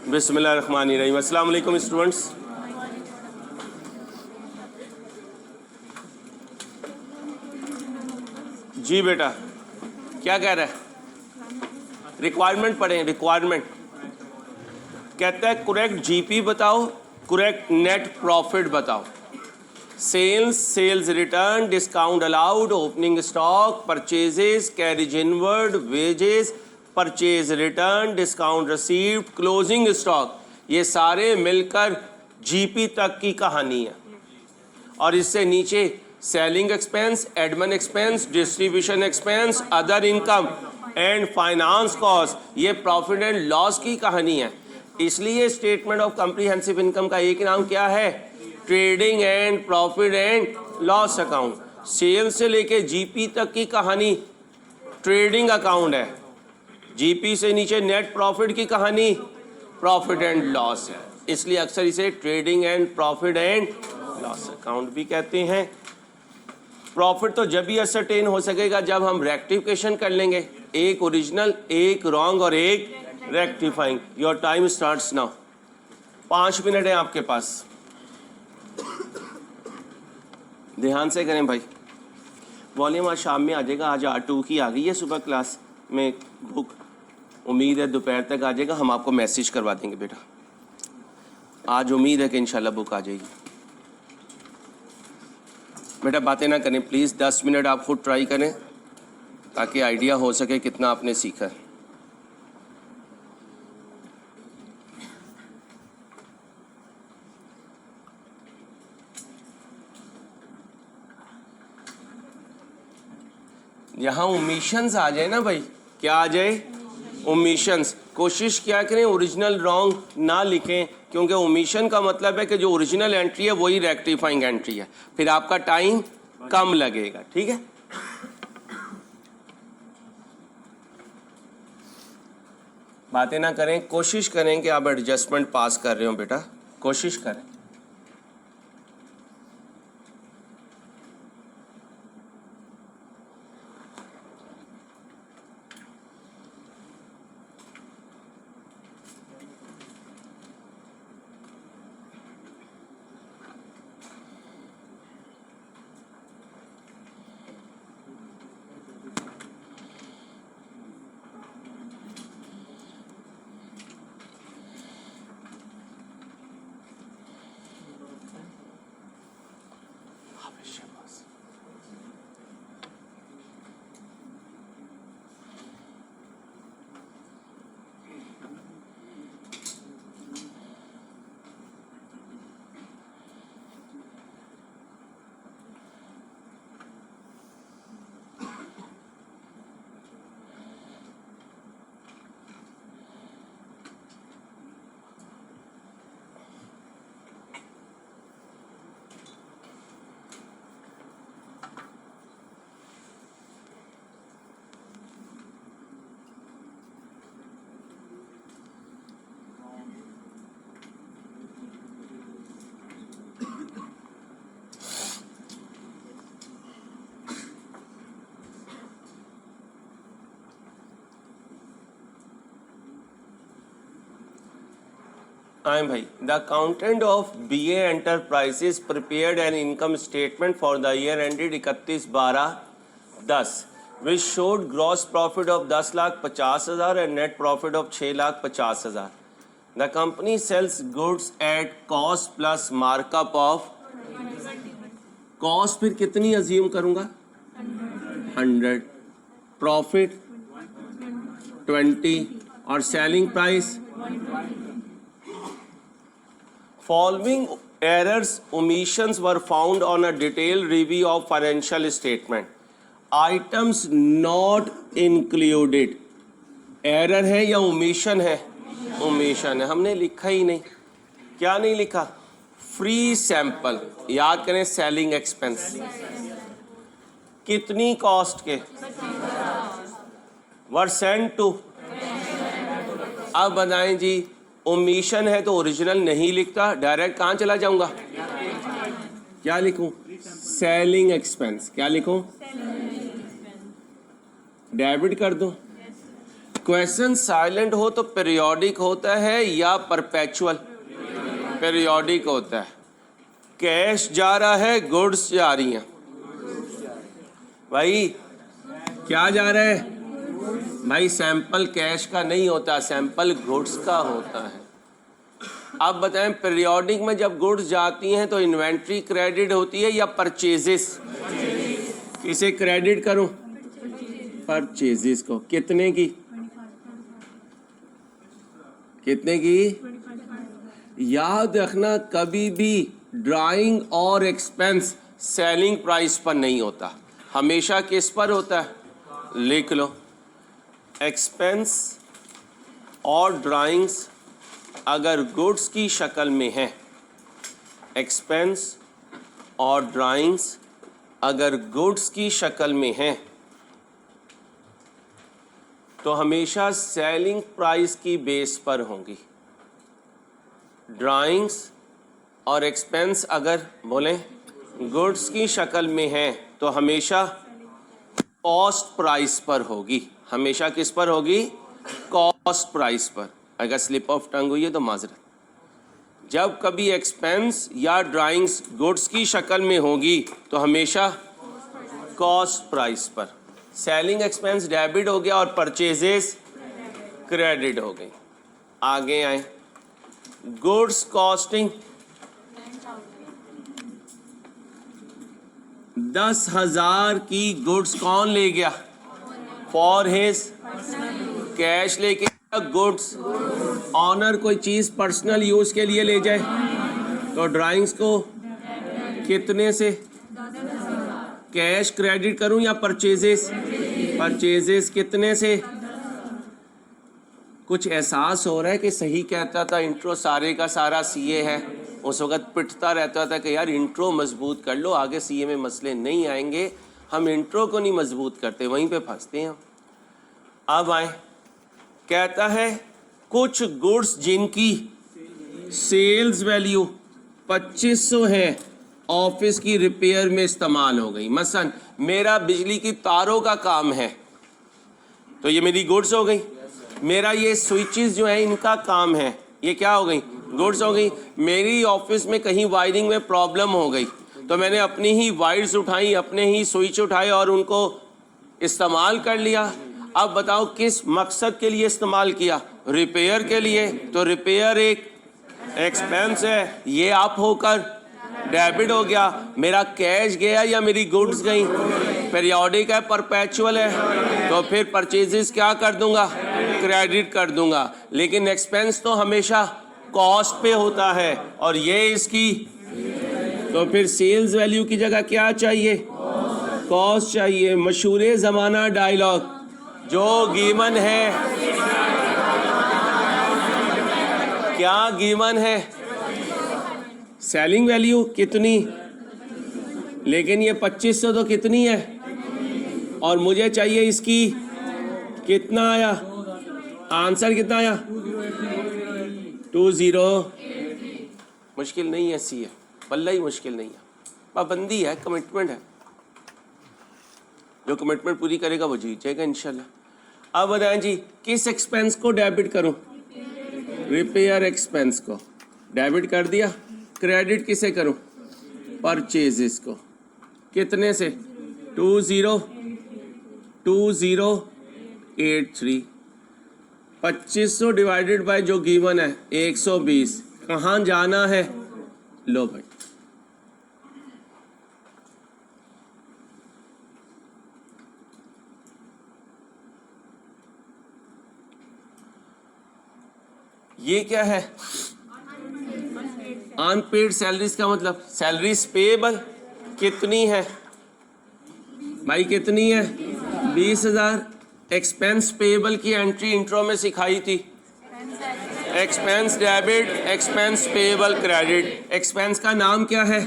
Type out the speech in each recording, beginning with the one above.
बिस्मिल्लाहिर्रहमानिर्रहीम। अस्सलाम वालेकुम स्टूडेंट्स। जी बेटा, क्या कह रहा है? रिक्वायरमेंट पढ़ें। रिक्वायरमेंट कहता है करेक्ट जीपी बताओ, करेक्ट नेट प्रॉफिट बताओ, sales return, discount allowed, opening stock, purchases, carriage inward, wages, purchase return, discount received, closing stock, ये सारे मिलकर जीपी तक की कहानी है। और इससे नीचे selling expense, admin expense, distribution expense, other income and finance cost, ये प्रॉफिट एंड लॉस की कहानी है। इसलिए स्टेटमेंट ऑफ कॉम्प्रिहेंसिव इनकम का एक नाम क्या है? Trading and profit and loss account. Sales से लेके जीपी तक की कहानी ट्रेडिंग अकाउंट है। जीपी से नीचे नेट प्रॉफिट की कहानी प्रॉफिट एंड लॉस है। इसलिए अक्सर इसे trading and profit and loss account भी कहते हैं। प्रॉफिट तो जब भी असरटेन हो सकेगा जब हम रेक्टिफिकेशन कर लेंगे, एक ओरिजिनल, एक रॉन्ग और एक rectifying. Your time starts now. 5 minute है आपके पास, ध्यान से करें भाई। वॉल्यूम आज शाम में आ जाएगा। आज R2 की आ गई है सुबह क्लास में बुक, उम्मीद है दोपहर तक आ जाएगा। हम आपको मैसेज करवा देंगे बेटा। आज उम्मीद है कि इंशाल्लाह बुक आ जाएगी। बेटा बातें ना करें प्लीज़, 10 मिनट आप खुद ट्राई करें ताकि आइडिया हो सके कितना आपने सीखा है। यहाँ ओमिशंस आ जाए ना भाई, क्या आ जाए? ओमिशंस। कोशिश क्या करें ओरिजिनल रॉन्ग ना लिखें, क्योंकि ओमिशन का मतलब है कि जो ओरिजिनल एंट्री है वही रेक्टिफाइंग एंट्री है, फिर आपका टाइम कम लगेगा। ठीक है, बातें ना करें, कोशिश करें कि आप एडजस्टमेंट पास कर रहे हो बेटा, कोशिश करें। आए भाई। The accountant of BA enterprises prepared an income statement for the year ended 31/12/10 which showed gross profit of 10,50,000 and net profit of 6,50,000। The company sells goods at cost plus markup of cost, फिर कितनी assume करूंगा? 100, profit 20 और selling price. Following errors, omissions were found on a detailed review of financial statement. Items not included. Error है या omission है? Omission है, हमने लिखा ही नहीं। क्या नहीं लिखा? Free sample। याद करें selling expense कितनी कॉस्ट के? were sent to। अब बताएं जी, ओमिशन है तो ओरिजिनल नहीं लिखता, डायरेक्ट कहाँ चला जाऊंगा? क्या लिखूं? Selling expense. क्या लिखूं? डेबिट कर दूं? क्वेश्चन साइलेंट हो तो पीरियोडिक होता है या परपेचुअल? पीरियोडिक होता है। कैश जा रहा है, गुड्स जा रही हैं। भाई क्या जा रहा है? भाई सैंपल कैश का नहीं होता, सैंपल गुड्स का होता है। आप बताएं पीरियोडिक में जब गुड्स जाती हैं तो इन्वेंट्री क्रेडिट होती है या परचेजेस? किसे क्रेडिट करूं? परचेजेस को। कितने की? कितने की? याद रखना कभी भी ड्राइंग और एक्सपेंस सेलिंग प्राइस पर नहीं होता, हमेशा किस पर होता है? लिख लो, एक्सपेंस और ड्राइंग्स अगर गुड्स की शक्ल में है, एक्सपेंस और ड्राइंग्स अगर गुड्स की शक्ल में हैं तो हमेशा सेलिंग प्राइस की बेस पर होंगी। ड्राइंग्स और एक्सपेंस अगर बोलें गुड्स की शक्ल में हैं तो हमेशा कॉस्ट प्राइस पर होगी। हमेशा किस पर होगी? कॉस्ट प्राइस पर। अगर स्लिप ऑफ टंग हुई है तो माजरत। जब कभी एक्सपेंस या ड्राइंग्स गुड्स की शक्ल में होगी तो हमेशा कॉस्ट प्राइस पर। सेलिंग एक्सपेंस डेबिट हो गया और परचेजेस क्रेडिट हो गई। आगे आए, गुड्स कॉस्टिंग 10,000 की गुड्स कौन ले गया? फॉर हिज कैश लेके गुड्स। ऑनर कोई चीज़ पर्सनल यूज के लिए ले जाए तो ड्राइंग्स को कितने से? कैश क्रेडिट करूं या परचेजेस? परचेजेस कितने से? कुछ एहसास हो रहा है कि सही कहता था इंट्रो सारे का सारा सीए है। उस वक्त पिटता रहता था कि यार इंट्रो मजबूत कर लो, आगे सीए में मसले नहीं आएंगे। हम इंट्रो को नहीं मजबूत करते, वहीं पे फंसते हैं हम। अब आए, कहता है कुछ गुड्स जिनकी सेल्स वैल्यू 2500 है ऑफिस की रिपेयर में इस्तेमाल हो गई। मसलन मेरा बिजली की तारों का काम है तो ये मेरी गुड्स हो गई। मेरा ये स्विचेस जो है इनका काम है, ये क्या हो गई? गुड्स हो गई। मेरी ऑफिस में कहीं वायरिंग में प्रॉब्लम हो गई तो मैंने अपनी ही वायर्स उठाई, अपने ही स्विच उठाए और उनको इस्तेमाल कर लिया। अब बताओ किस मकसद के लिए इस्तेमाल किया? रिपेयर के लिए। तो रिपेयर एक एक्सपेंस है, ये आप होकर डेबिट हो गया। मेरा कैश गया या मेरी गुड्स गई? पीरियोडिक है, परपेचुअल है, तो फिर परचेजेस क्या कर दूंगा? क्रेडिट कर दूंगा। लेकिन एक्सपेंस तो हमेशा कॉस्ट पे होता है और ये इसकी, तो फिर सेल्स वैल्यू की जगह क्या चाहिए? कॉस्ट चाहिए। मशहूर ज़माना डायलॉग जो गिवन है, क्या गिवन है? सेलिंग वैल्यू कितनी, लेकिन ये 2500 तो कितनी है और मुझे चाहिए इसकी कितना आया? आंसर कितना आया? 20। मुश्किल नहीं है सी है, बल्ला ही मुश्किल नहीं है। पाबंदी है, कमिटमेंट है। जो कमिटमेंट पूरी करेगा वो जीत जाएगा इंशाल्लाह। अब बताएं जी, किस एक्सपेंस को डेबिट करूं? रिपेयर एक्सपेंस को डेबिट कर दिया। क्रेडिट किसे करूं? परचेजेस को। कितने से? 2083। 2500 डिवाइडेड बाय जो गिवन है 120। कहाँ जाना है? लो भाई, ये क्या है? अनपेड सैलरीज का मतलब सैलरीज पेएबल कितनी है भाई? कितनी है? 20,000। एक्सपेंस पेएबल की एंट्री इंट्रो में सिखाई थी। Expense debit, expense payable credit. Expense का नाम क्या है?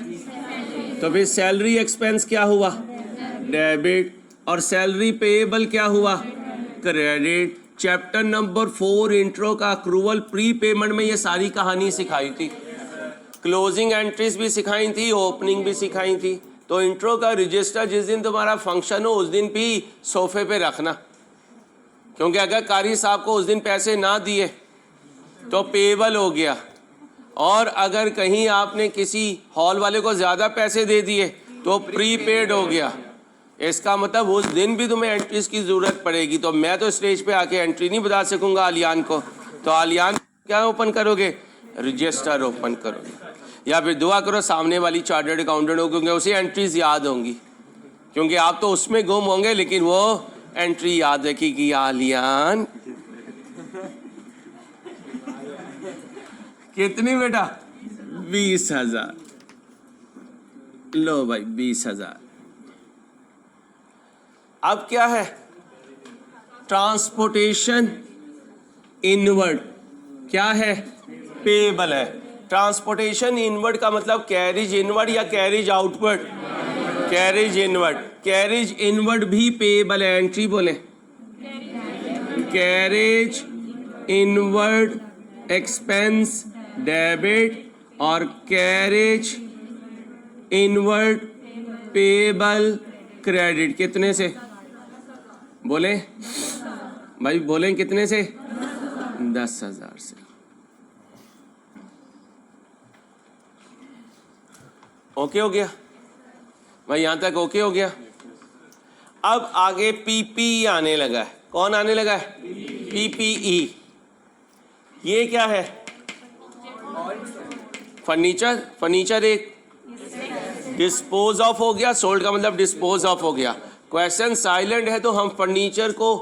तो फिर सैलरी एक्सपेंस क्या हुआ? डेबिट। और सैलरी पेएबल क्या हुआ? क्रेडिट। चैप्टर नंबर 4 इंट्रो का अक्रूवल प्री पेमेंट में ये सारी कहानी सिखाई थी। क्लोजिंग एंट्रीज भी सिखाई थी, ओपनिंग भी सिखाई थी। तो इंट्रो का रजिस्टर जिस दिन तुम्हारा फंक्शन हो उस दिन भी सोफे पे रखना। क्योंकि अगर कारी साहब को उस दिन पैसे ना दिए तो पेबल हो गया, और अगर कहीं आपने किसी हॉल वाले को ज़्यादा पैसे दे दिए तो प्रीपेड हो गया। इसका मतलब उस दिन भी तुम्हें एंट्रीज की ज़रूरत पड़ेगी। तो मैं तो स्टेज पे आके एंट्री नहीं बता सकूंगा आलियान को, तो आलियान क्या ओपन करोगे? रजिस्टर ओपन करोगे, या फिर दुआ करो सामने वाली चार्टर्ड अकाउंटेंट हो, क्योंकि उसे एंट्रीज याद होंगी, क्योंकि आप तो उसमें गुम होंगे लेकिन वो एंट्री याद रखेगी। आलियान कितनी बेटा? 20,000। लो भाई 20,000। अब क्या है? ट्रांसपोर्टेशन इनवर्ड क्या है? पेबल है। ट्रांसपोर्टेशन इनवर्ड का मतलब कैरिज इनवर्ड या carriage outward? Carriage inward. Carriage inward भी पेबल है। एंट्री बोले, कैरिज इनवर्ड एक्सपेंस डेबिट और कैरिज इनवर्ड पेबल क्रेडिट। कितने से बोले भाई? बोले कितने से? 10,000 से। ओके हो गया भाई? यहां तक ओके हो गया। अब आगे पीपी आने लगा है। कौन आने लगा है? पीपीई। ये क्या है? फर्नीचर। फर्नीचर एक डिस्पोज ऑफ हो गया। सोल्ड का मतलब डिस्पोज ऑफ हो गया। क्वेश्चन साइलेंट है तो हम फर्नीचर को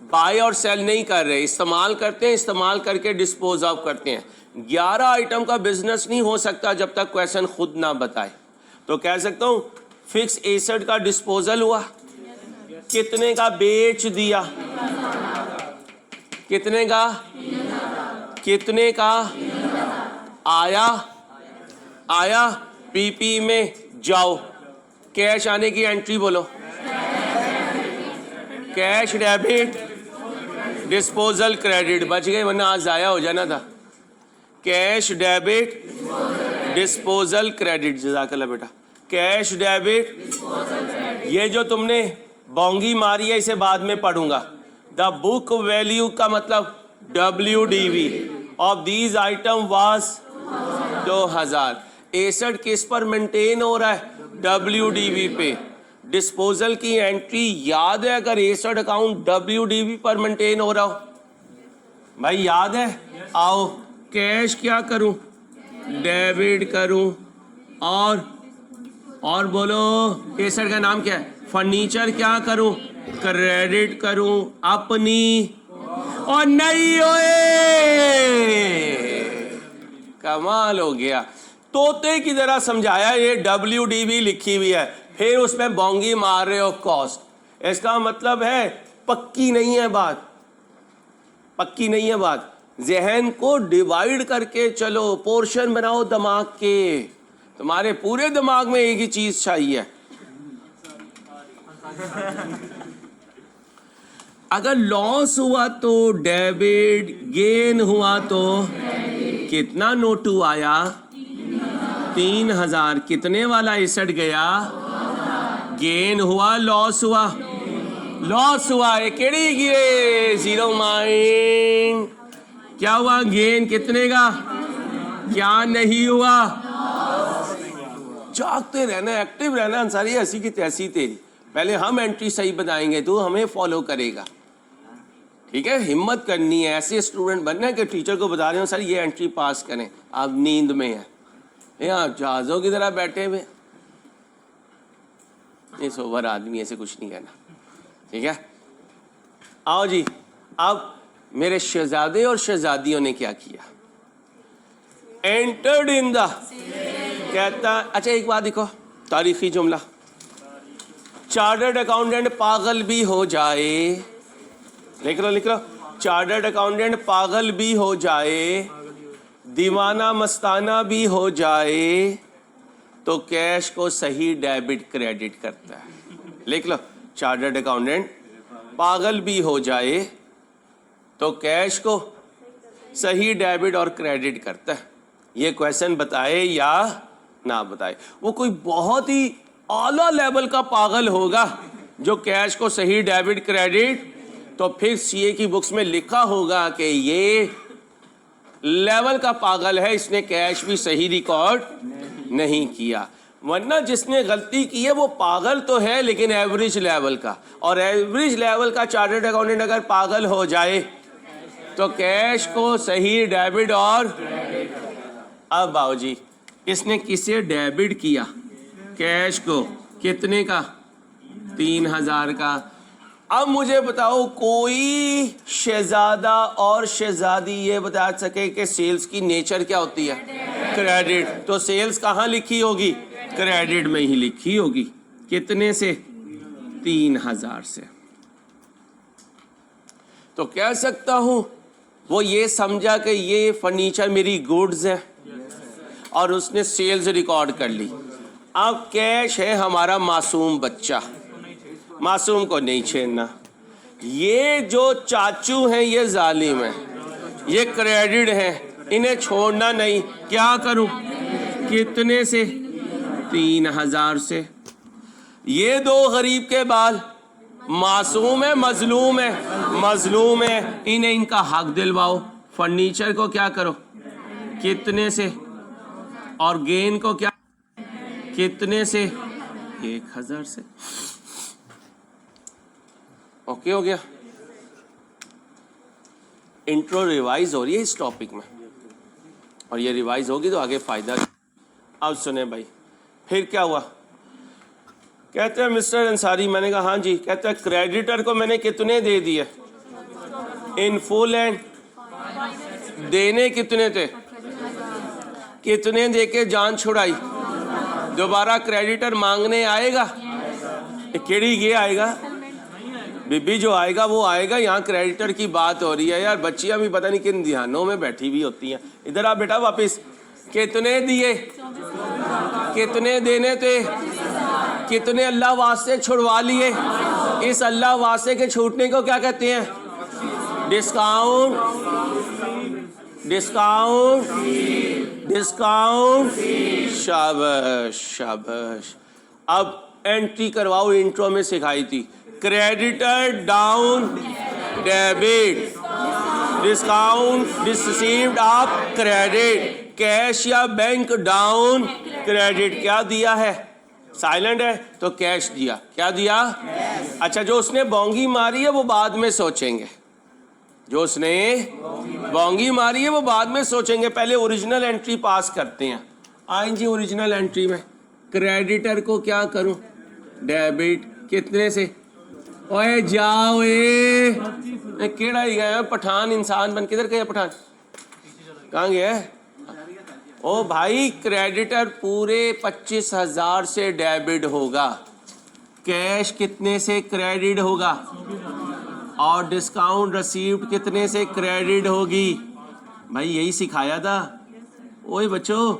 बाय और सेल नहीं कर रहे, इस्तेमाल करते हैं, इस्तेमाल करके डिस्पोज ऑफ करते हैं। 11 आइटम का बिजनेस नहीं हो सकता जब तक क्वेश्चन खुद ना बताए। तो कह सकता हूं फिक्स एसेट का डिस्पोजल हुआ, कितने का बेच दिया, कितने का, कितने का आया, आया। पीपी में जाओ, कैश आने की एंट्री बोलो, कैश डेबिट डिस्पोजल क्रेडिट। बच गए वरना आज जाया हो जाना था। Cash debit disposal credit. जज़ाकल्लाह बेटा। Cash debit. ये जो तुमने बोंगी मारी है इसे बाद में पढ़ूंगा। द बुक वैल्यू का मतलब WDV of these item was 2,000। Asset किस पर मेंटेन हो रहा है? WDV पे। डिस्पोजल की एंट्री याद है? अगर एसेट अकाउंट WDV पर मेंटेन हो रहा हो भाई, याद है? आओ कैश क्या करूं? डेबिट करूं। और बोलो एसेट का नाम क्या है? फर्नीचर क्या करूं? क्रेडिट करूं अपनी। और नहीं होए, कमाल हो गया। तोते की तरह समझाया। ये WDV लिखी हुई है, फिर उसमें बोंगी मार रहे हो कॉस्ट। इसका मतलब है पक्की नहीं है बात, पक्की नहीं है बात। जहन को डिवाइड करके चलो, पोर्शन बनाओ दिमाग के। तुम्हारे पूरे दिमाग में एक ही चीज चाहिए। अगर लॉस हुआ तो डेबिट, गेन हुआ तो कितना नोटू आया? 3,000। कितने वाला एसेट गया? गेन हुआ, लॉस हुआ? लॉस हुआ है। केड़ी गिरे? Zero mind. क्या हुआ? गेन। कितने का? क्या नहीं हुआ? जागते रहना, एक्टिव रहना अंसारी। ऐसी की तैसी तेरी। पहले हम एंट्री सही बताएंगे, तू हमें फॉलो करेगा, ठीक है? हिम्मत करनी है। ऐसे स्टूडेंट बनना है कि टीचर को बता रहे हो सर ये एंट्री पास करें, आप नींद में है, यहाँ जहाजों की तरह बैठे हुए। ये सोबर आदमी, ऐसे कुछ नहीं कहना, ठीक है? आओ जी। अब मेरे शहजादे और शहजादियों ने क्या किया? एंटर्ड इन द, कहता, अच्छा एक बात देखो, तारीखी जुमला। चार्टर्ड अकाउंटेंट पागल भी हो जाए, लिख लो लिख लो। चार्टर्ड अकाउंटेंट पागल भी हो जाए, दीवाना मस्ताना भी हो जाए, तो कैश को सही डेबिट क्रेडिट करता है। लिख लो, चार्टर्ड अकाउंटेंट पागल भी हो जाए तो कैश को सही डेबिट और क्रेडिट करता है। ये क्वेश्चन बताए या ना बताए, वो कोई बहुत ही आला लेवल का पागल होगा जो कैश को सही डेबिट क्रेडिट तो फिर सीए की बुक्स में लिखा होगा कि ये लेवल का पागल है, इसने कैश भी सही रिकॉर्ड नहीं किया। वरना जिसने गलती की है वो पागल तो है लेकिन एवरेज लेवल का, और एवरेज लेवल का चार्टर्ड अकाउंटेंट अगर पागल हो जाए तो कैश को सही डेबिट और अब बाबूजी इसने किसे डेबिट किया? कैश को। कितने का? 3000 का। अब मुझे बताओ कोई शहजादा और शहजादी ये बता सके कि सेल्स की नेचर क्या होती है? क्रेडिट। तो सेल्स कहाँ लिखी होगी? क्रेडिट में ही लिखी होगी। कितने से? 3000 से। तो कह सकता हूं वो ये समझा कि ये फर्नीचर मेरी गुड्स है और उसने सेल्स रिकॉर्ड कर ली। अब कैश है हमारा मासूम बच्चा, मासूम को नहीं छेड़ना। ये जो चाचू हैं ये जालिम है, ये क्रेडिट है, इन्हें छोड़ना नहीं। क्या करूं? कितने से? 3000 से। ये दो गरीब के बाल, मासूम है मजलूम है? मजलूम है, इन्हें इनका हक दिलवाओ। फर्नीचर को क्या करो? कितने से? और गेन को क्या? कितने से? 1000 से। ओके हो गया। इंट्रो रिवाइज हो रही है इस टॉपिक में, और ये रिवाइज होगी तो आगे फायदा। अब सुने भाई, फिर क्या हुआ? कहते हैं मिस्टर अंसारी। मैंने कहा हाँ जी। कहते हैं क्रेडिटर को मैंने कितने दे दिए? In full and. देने कितने थे? कितने दे के जान छुड़ाई? दोबारा क्रेडिटर मांगने आएगा? केड़ी ये आएगा? बीबी जो आएगा वो आएगा। यहाँ क्रेडिटर की बात हो रही है यार। बच्चियाँ भी पता नहीं किन ध्यानों में बैठी हुई होती हैं। इधर आ बेटा वापिस। कितने दिए? कितने देने थे? कितने अल्लाह वास्ते छुड़वा लिए? इस अल्लाह वास्ते के छूटने को क्या कहते हैं? डिस्काउंट। डिस्काउंट। डिस्काउंट। शाबाश शाबाश। अब एंट्री करवाओ। इंट्रो में सिखाई थी creditor down debit, discount received आप क्रेडिट, कैश या बैंक डाउन क्रेडिट। क्या दिया है? साइलेंट है तो कैश दिया। क्या दिया? अच्छा, जो उसने बोंगी मारी है वो बाद में सोचेंगे। जो उसने बोंगी मारी है वो बाद में सोचेंगे। पहले ओरिजिनल एंट्री पास करते हैं। आए जी ओरिजिनल एंट्री में क्रेडिटर को क्या करूं? डेबिट। कितने से? ओए जाओ ए केड़ा ही गया पठान इंसान बन। किधर गया पठान? कहाँ गया? ओ भाई क्रेडिटर पूरे 25,000 से डेबिट होगा। कैश कितने से क्रेडिट होगा? और डिस्काउंट रिसीव्ड कितने से क्रेडिट होगी? भाई यही सिखाया था। ओए बच्चों,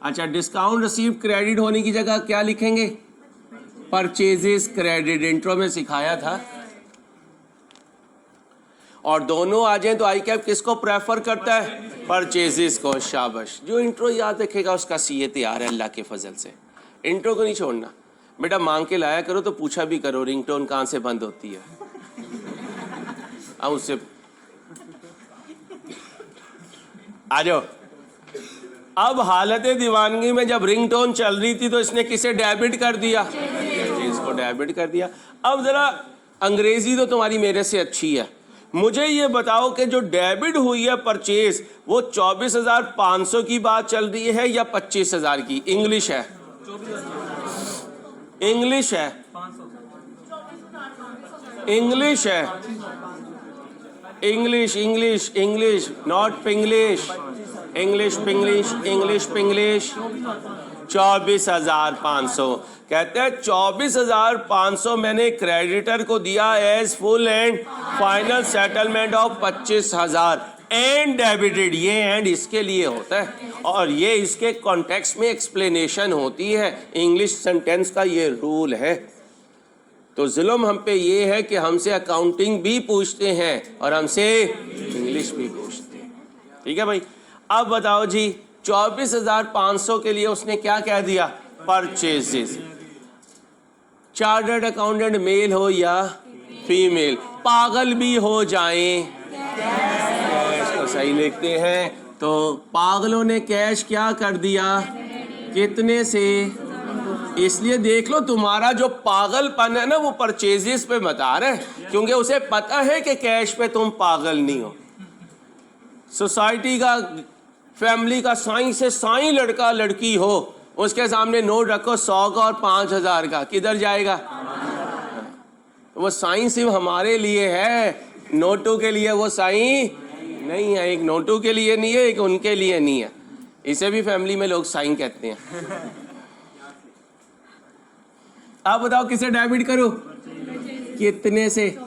अच्छा डिस्काउंट रिसीव्ड क्रेडिट होने की जगह क्या लिखेंगे? Purchases credit. इंट्रो में सिखाया था। और दोनों आ जाएं तो आई कैप किसको प्रेफर करता है? परचेजेस को। शाबाश। जो इंट्रो याद रखेगा उसका सीए तैयार है अल्लाह के फजल से। इंट्रो को नहीं छोड़ना बेटा। मांग के लाया करो तो पूछा भी करो रिंगटोन कहाँ से बंद होती है। उससे आ जाओ। अब हालत दीवानगी में जब रिंगटोन चल रही थी तो इसने किसे डेबिट कर दिया? इसको डेबिट कर दिया। अब जरा अंग्रेजी तो तुम्हारी मेरे से अच्छी है। मुझे ये बताओ कि जो डेबिट हुई है परचेज वो 24,500 की बात चल रही है या 25,000 की? इंग्लिश है, इंग्लिश है, इंग्लिश है, English English English not Pinglish. English Pinglish English Pinglish. 24,500। कहते हैं 24,500 मैंने क्रेडिटर को दिया as full and final settlement of 25,000 and debited. ये एंड इसके लिए होता है और ये इसके कॉन्टेक्स्ट में एक्सप्लेनेशन होती है। इंग्लिश सेंटेंस का ये रूल है। तो जुल्म हम पे ये है कि हमसे अकाउंटिंग भी पूछते हैं और हमसे इंग्लिश भी पूछते हैं। ठीक है भाई। अब बताओ जी 24,500 के लिए उसने क्या कह दिया? परचेजेस। चार्टर्ड अकाउंटेंट मेल हो या फीमेल। पागल भी हो जाएं कैश तो सही लिखते हैं। तो पागलों ने कैश क्या कर दिया, कितने से। इसलिए देख लो तुम्हारा जो पागलपन है ना वो परचेजेस पे बता रहे हैं, क्योंकि उसे पता है कि कैश पे तुम पागल नहीं हो। सोसाइटी का, फैमिली का साईं से साईं लड़का लड़की हो, उसके सामने नोट रखो 100 का और 5000 का, किधर जाएगा। वो साईं सिर्फ हमारे लिए है, नोटों के लिए वो साईं नहीं है। एक नोटों के लिए नहीं है, एक उनके लिए नहीं है। इसे भी फैमिली में लोग साईं कहते हैं। आप बताओ किसे डेबिट करो, कितने से।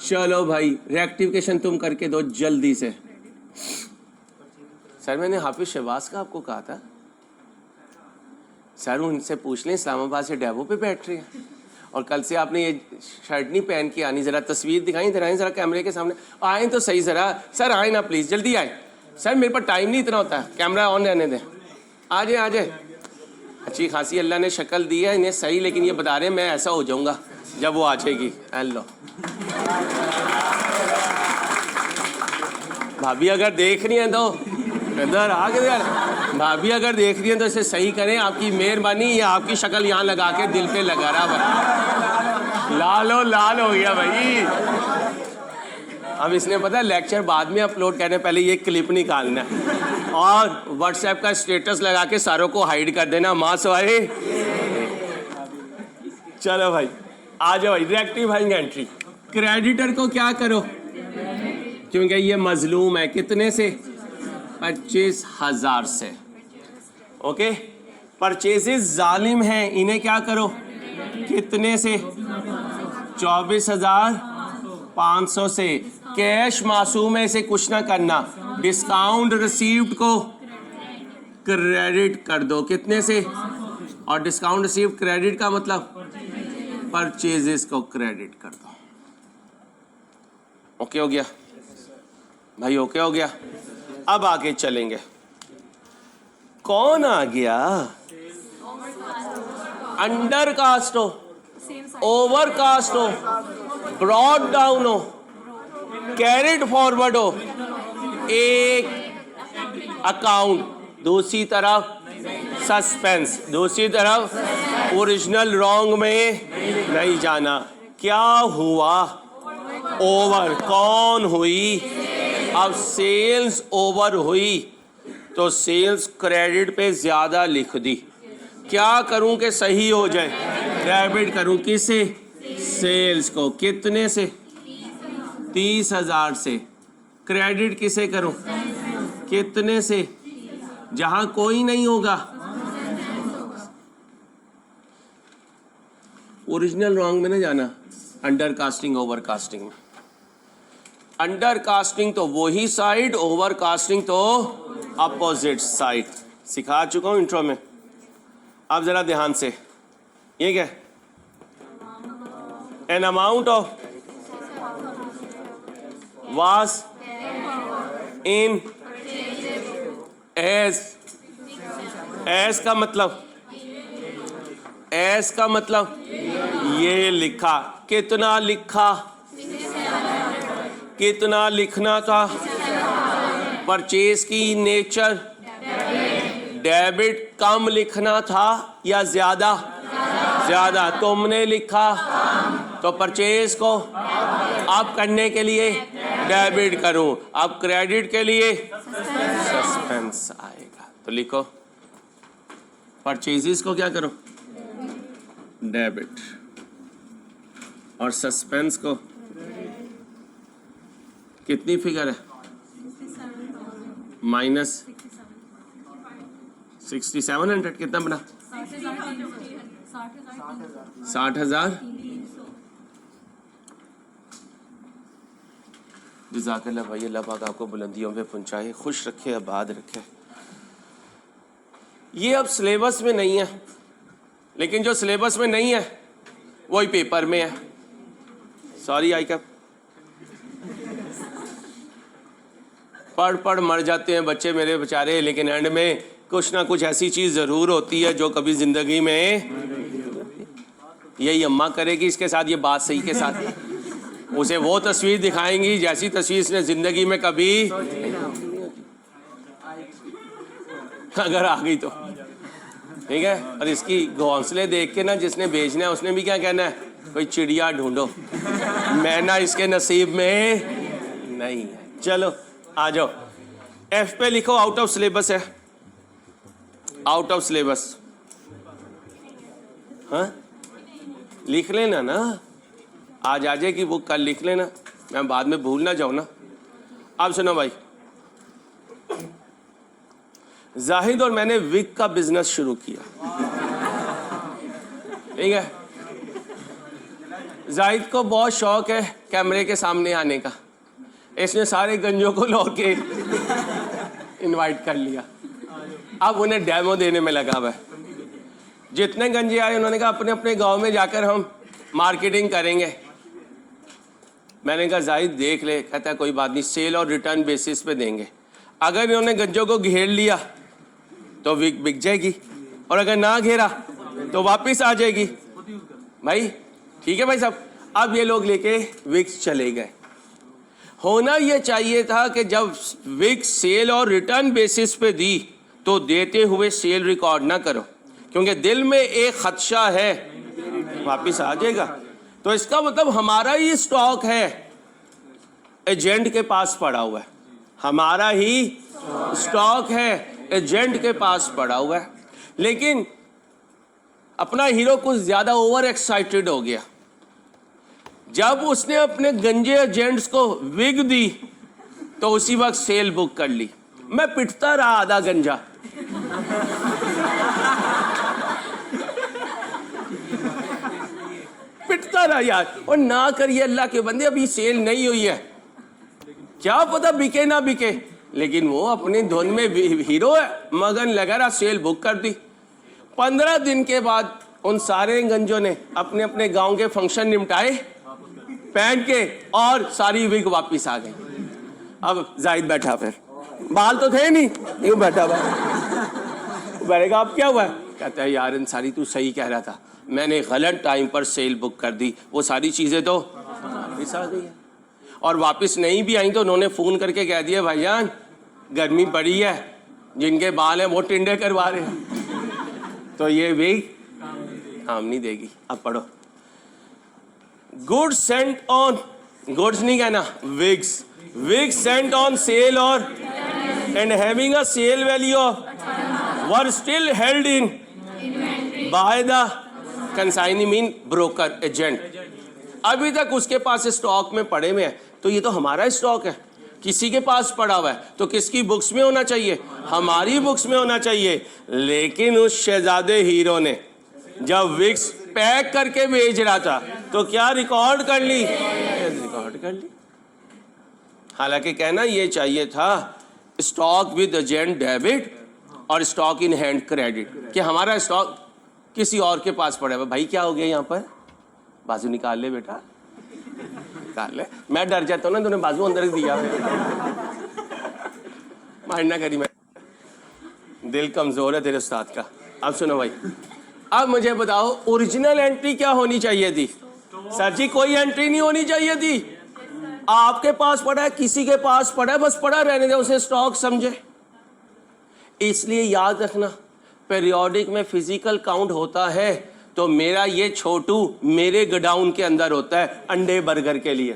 चलो भाई रेक्टिफिकेशन तुम करके दो जल्दी से। सर मैंने हाफिज शहबाज का आपको कहा था, सर उनसे पूछ लें इस्लामाबाद से डेवो पे बैठ रहे हैं, और कल से आपने ये शर्ट नहीं पहन के आनी। ज़रा तस्वीर दिखाई, इधर आए ज़रा कैमरे के सामने, आए तो सही ज़रा। सर आए ना प्लीज़, जल्दी आए सर, मेरे पास टाइम नहीं इतना होता है, कैमरा ऑन रहने दें। आ जाए आ जाए। अच्छी खासी अल्लाह ने शक्ल दी है इन्हें सही, लेकिन ये बता रहे हैं मैं ऐसा हो जाऊँगा जब वो आ जाएगी। हेलो भाभी अगर देख रही हैं तो इधर आ गए यार। भाभी अगर देख रही हैं तो इसे सही करें, आपकी मेहरबानी। या आपकी शक्ल यहाँ लगा के दिल पे लगा रहा भाई, लाल हो गया भाई। अब इसने पता है लेक्चर बाद में अपलोड करने पहले ये क्लिप निकालना है और व्हाट्सएप का स्टेटस लगा के सारों को हाइड कर देना, माँ सवाए। चलो भाई आ जाओ भाई, रेक्टिफाइंग एंट्री। क्रेडिटर को क्या करो, क्योंकि ये मजलूम है, कितने से 25,000 से। ओके, परचेजेस जालिम हैं, इन्हें क्या करो, कितने से 24,500 से। कैश मासूम है, इसे कुछ ना करना, डिस्काउंट रिसीव्ड को क्रेडिट कर दो, कितने से। और डिस्काउंट रिसीव्ड क्रेडिट का मतलब परचेजेस को क्रेडिट कर दो। ओके हो गया भाई, ओके हो गया। अब आगे चलेंगे, कौन आ गया, अंडर कास्ट हो, ओवर कास्ट हो, ब्रॉड डाउन हो, कैरिड फॉरवर्ड हो, एक अकाउंट, दूसरी तरफ सस्पेंस, दूसरी तरफ ओरिजिनल रॉन्ग में नहीं जाना। क्या हुआ, ओवर। कौन हुई, अब सेल्स ओवर हुई तो सेल्स क्रेडिट पे ज्यादा लिख दी। क्या करूं कि सही हो जाए, डेबिट करूं, किसे, सेल्स को, कितने से 30,000 से। क्रेडिट किसे करूं, कितने से, जहां कोई नहीं होगा। ओरिजिनल रॉन्ग में ना जाना, अंडर कास्टिंग ओवर कास्टिंग में। अंडर कास्टिंग तो वही साइड, ओवर कास्टिंग तो अपोजिट साइड। सिखा चुका हूं इंट्रो में। अब जरा ध्यान से, ये क्या, an amount of was in S का मतलब, एस का मतलब ये लिखा, कितना लिखा, कितना लिखना था। परचेज की नेचर, डेबिट कम लिखना था या ज्यादा, ज्यादा। तुमने लिखा तो परचेज को अब करने के लिए डेबिट करूं, अब क्रेडिट के लिए सस्पेंस आएगा। तो लिखो परचेजेस को क्या करो, डेबिट, और सस्पेंस को कितनी फिगर है, माइनस 6700। कितना बना, 60,000। जज़ाकल्लाह भाई, अल्लाह पाक आपको बुलंदियों पे पहुंचाए, खुश रखे, आबाद रखे। ये अब सिलेबस में नहीं है, लेकिन जो सिलेबस में नहीं है वही पेपर में है। सॉरी आई कैप, पढ़ पढ़ मर जाते हैं बच्चे मेरे बेचारे, लेकिन एंड में कुछ ना कुछ ऐसी चीज़ ज़रूर होती है जो कभी ज़िंदगी में। यही अम्मा करेगी इसके साथ ये बात सही के साथ। उसे वो तस्वीर दिखाएंगी जैसी तस्वीर इसने जिंदगी में कभी अगर आ गई तो ठीक है। और इसकी घोंसले देख के ना जिसने भेजना है उसने भी क्या कहना है, कोई चिड़िया ढूंढो, मैना इसके नसीब में नहीं है। चलो आ जाओ, एफ पे लिखो आउट ऑफ सिलेबस है, आउट ऑफ सिलेबस। हाँ लिख लेना ना, आज आ जाएगी बुक, कल लिख लेना, मैं बाद में भूल ना जाऊं ना। अब सुनो भाई, जाहिद और मैंने विग का बिजनेस शुरू किया, ठीक है। जाहिद को बहुत शौक है कैमरे के सामने आने का, इसने सारे गंजों को लो के इनवाइट कर लिया, अब उन्हें डेमो देने में लगा हुआ है। जितने गंजे आए उन्होंने कहा अपने अपने गांव में जाकर हम मार्केटिंग करेंगे। मैंने कहा जाहिद देख ले, कहता है कोई बात नहीं, सेल और रिटर्न बेसिस पे देंगे। अगर इन्होंने गंजों को घेर लिया तो विग बिक जाएगी, और अगर ना घेरा तो वापस आ जाएगी। भाई ठीक है भाई साहब। अब ये लोग लेके विग्स चले गए। होना ये चाहिए था कि जब विग सेल और रिटर्न बेसिस पे दी तो देते हुए सेल रिकॉर्ड ना करो, क्योंकि दिल में एक खदशा है वापस आ जाएगा। तो इसका मतलब हमारा ही स्टॉक है एजेंट के पास पड़ा हुआ है, हमारा ही स्टॉक है एजेंट के पास पड़ा हुआ है। लेकिन अपना हीरो कुछ ज्यादा ओवर एक्साइटेड हो गया। जब उसने अपने गंजे एजेंट्स को विग दी तो उसी वक्त सेल बुक कर ली। मैं पिटता रहा आधा गंजा, पिटता रहा यार। और ना करिए अल्लाह के बंदे, अभी सेल नहीं हुई है, क्या पता बिके ना बिके, लेकिन वो अपनी धुन में हीरो है, मगन लगा रहा, सेल बुक कर दी। 15 दिन के बाद उन सारे गंजों ने अपने अपने गांव के फंक्शन निपटाए पहन के, और सारी विग वापिस आ गई। अब जाहिद बैठा, फिर बाल तो थे नहीं, यूं बैठा हुआ। बैठेगा अब क्या हुआ? कहता है यार अंसारी तू सही कह रहा था, मैंने गलत टाइम पर सेल बुक कर दी, वो सारी चीजें तो वापिस आ गई है। और वापस नहीं भी आई तो उन्होंने फ़ोन करके कह दिया भाईजान गर्मी पड़ी है, जिनके बाल हैं वो टिंडे करवा रहे हैं, तो ये विग काम नहीं देगी। अब पढ़ो, गुड्स सेंट ऑन, गुड्स नहीं कहना, wigs, wigs sent on sale और and having a sale value of were still held in by the consignee mean broker agent. अभी तक उसके पास स्टॉक में पड़े हुए हैं, तो ये तो हमारा स्टॉक है, किसी के पास पड़ा हुआ है तो किसकी बुक्स में होना चाहिए? हमारी बुक्स में होना चाहिए। लेकिन उस शहजादे हीरो ने जब विक्स पैक करके भेज रहा था तो क्या रिकॉर्ड कर ली? रिकॉर्ड कर ली। हालांकि कहना ये चाहिए था स्टॉक विद एजेंट डेबिट और स्टॉक इन हैंड क्रेडिट, कि हमारा स्टॉक किसी और के पास पड़ा है। भाई क्या हो गया यहाँ पर? बाजू निकाल ले बेटा, निकाल ले। मैं डर जाता हूँ ना, तूने बाजू अंदर दिया, माइंड ना करी, मैं दिल कमजोर है तेरे उस्ताद का। अब सुनो भाई, अब मुझे बताओ ओरिजिनल एंट्री क्या होनी चाहिए थी? सर जी कोई एंट्री नहीं होनी चाहिए थी। आपके पास पड़ा है, किसी के पास पड़ा है, बस पड़ा रहने दे, उसे स्टॉक समझे। इसलिए याद रखना, पीरियोडिक में फिजिकल काउंट होता है तो मेरा ये छोटू मेरे गोडाउन के अंदर होता है अंडे बर्गर के लिए,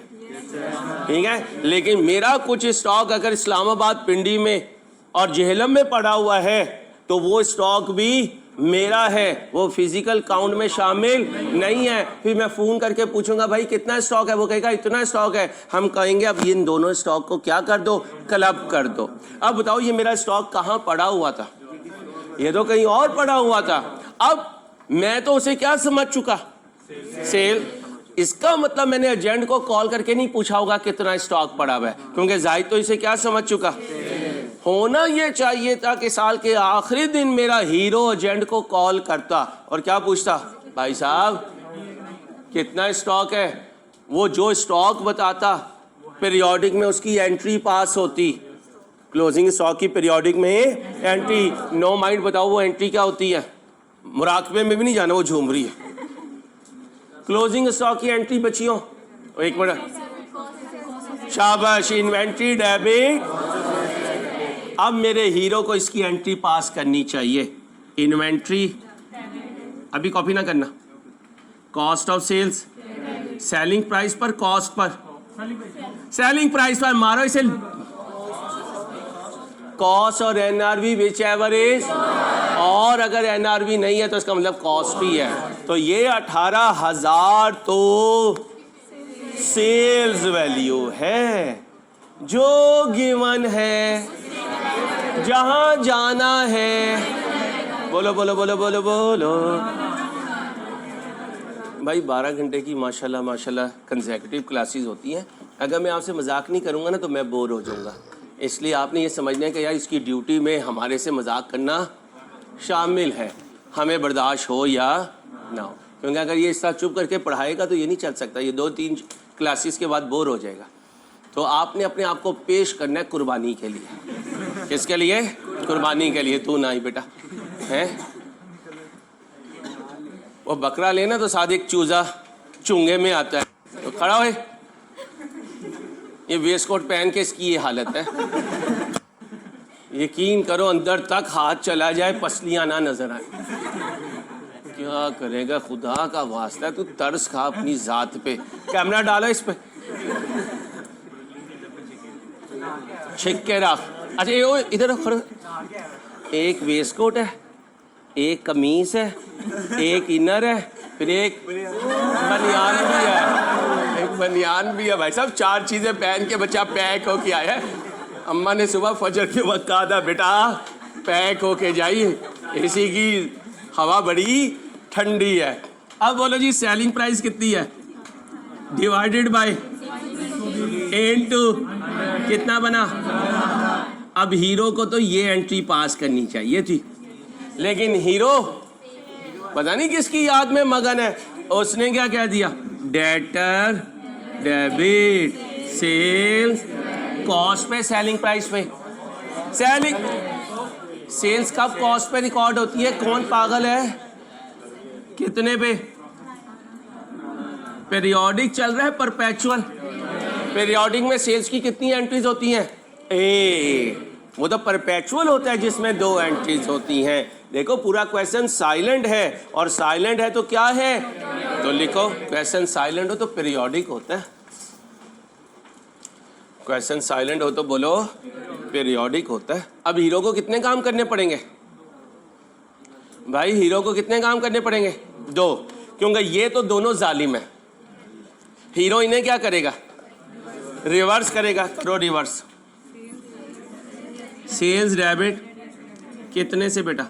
ठीक है। लेकिन मेरा कुछ स्टॉक अगर इस्लामाबाद पिंडी में और जेहलम में पड़ा हुआ है तो वो स्टॉक भी मेरा है, वो फिजिकल काउंट में शामिल नहीं है। फिर मैं फ़ोन करके पूछूंगा भाई कितना स्टॉक है, वो कहेगा इतना स्टॉक है। हम कहेंगे अब इन दोनों स्टॉक को क्या कर दो, क्लब कर दो। अब बताओ ये मेरा स्टॉक कहाँ पड़ा हुआ था? ये तो कहीं और पड़ा हुआ था। अब मैं तो उसे क्या समझ चुका? सेल। इसका मतलब मैंने एजेंट को कॉल करके नहीं पूछा होगा कितना स्टॉक पड़ा हुआ है, क्योंकि जाहिद तो इसे क्या समझ चुका। होना ये चाहिए था कि साल के आखिरी दिन मेरा हीरो एजेंट को कॉल करता और क्या पूछता, भाई साहब कितना स्टॉक है। वो जो स्टॉक बताता पीरियोडिक में उसकी एंट्री पास होती, क्लोजिंग स्टॉक की पीरियोडिक में एंट्री। नो माइंड बताओ वो एंट्री क्या होती है? मुराकबे में भी नहीं जाना, वो झूम रही है। क्लोजिंग स्टॉक की एंट्री बच्चियों, एक मिनट, शाबाश, इन्वेंट्री डेबिट। अब मेरे हीरो को इसकी एंट्री पास करनी चाहिए। इन्वेंट्री, अभी कॉपी ना करना, cost of sales, selling price पर, कॉस्ट पर, सेलिंग प्राइस पर मारो इसे, कॉस्ट और एनआरवी विच एवर इज, और अगर एनआरवी नहीं है तो इसका मतलब कॉस्ट ही है। तो ये 18,000 तो सेल्स वैल्यू है जो गिवन है, जहां जाना है। बोलो बोलो बोलो बोलो बोलो भाई। 12 घंटे की माशाल्लाह माशाल्लाह कंसेक्यूटिव क्लासेस होती हैं। अगर मैं आपसे मजाक नहीं करूंगा ना तो मैं बोर हो जाऊंगा। इसलिए आपने ये समझना है कि यार इसकी ड्यूटी में हमारे से मजाक करना शामिल है, हमें बर्दाश्त हो या ना हो। क्योंकि अगर ये इस तरह चुप करके पढ़ाएगा तो ये नहीं चल सकता, ये 2-3 क्लासेस के बाद बोर हो जाएगा। तो आपने अपने आप को पेश करना है कुर्बानी के लिए। किसके लिए? कुर्बानी के लिए। तू ना ही बेटा है, वो बकरा लेना तो साथ एक चूजा चूंगे में आता है। तो खड़ा हो, ये वेस्ट कोट पहन के इसकी ये हालत है। यकीन करो अंदर तक हाथ चला जाए, पसलियां ना नजर आए। क्या करेगा, खुदा का वास्ता, तू तरस खा अपनी जात पे। कैमरा डालो इस पे, छिक के रख। अच्छा ये इधर खड़ो। एक वेस्ट कोट है, एक कमीज है, एक इनर है, फिर एक बनियान भी है, एक बनियान भी है। भाई साहब 4 चीजें पहन के बच्चा पैक होके आया है। अम्मा ने सुबह फजर के वक्त कहा था बेटा पैक होके जाइए, एसी की हवा बड़ी ठंडी है। अब बोलो जी सेलिंग प्राइस कितनी है, डिवाइडेड बाय इनटू कितना बना। अब हीरो को तो ये एंट्री पास करनी चाहिए थी, लेकिन हीरो पता नहीं किसकी याद में मगन है। उसने क्या कह दिया, डेटर डेबिट सेल्स, कॉस्ट पे सेलिंग प्राइस पे। सेलिंग सेल्स कब कॉस्ट पे रिकॉर्ड होती है? कौन पागल है? कितने पे? पीरियोडिक चल रहा है, परपेचुअल। पीरियोडिक में सेल्स की कितनी एंट्रीज होती हैं? वो तो परपेचुअल होता है जिसमें 2 एंट्रीज होती हैं। देखो पूरा क्वेश्चन साइलेंट है, और साइलेंट है तो क्या है, तो लिखो क्वेश्चन साइलेंट हो तो पीरियोडिक होता है। क्वेश्चन साइलेंट हो तो बोलो पीरियोडिक होता है। अब हीरो को कितने काम करने पड़ेंगे भाई? हीरो को कितने काम करने पड़ेंगे? 2, क्योंकि ये तो दोनों जालिम है। हीरो इन्हें क्या करेगा, रिवर्स करेगा। करो रिवर्स। सेल्स डेबिट कितने से बेटा?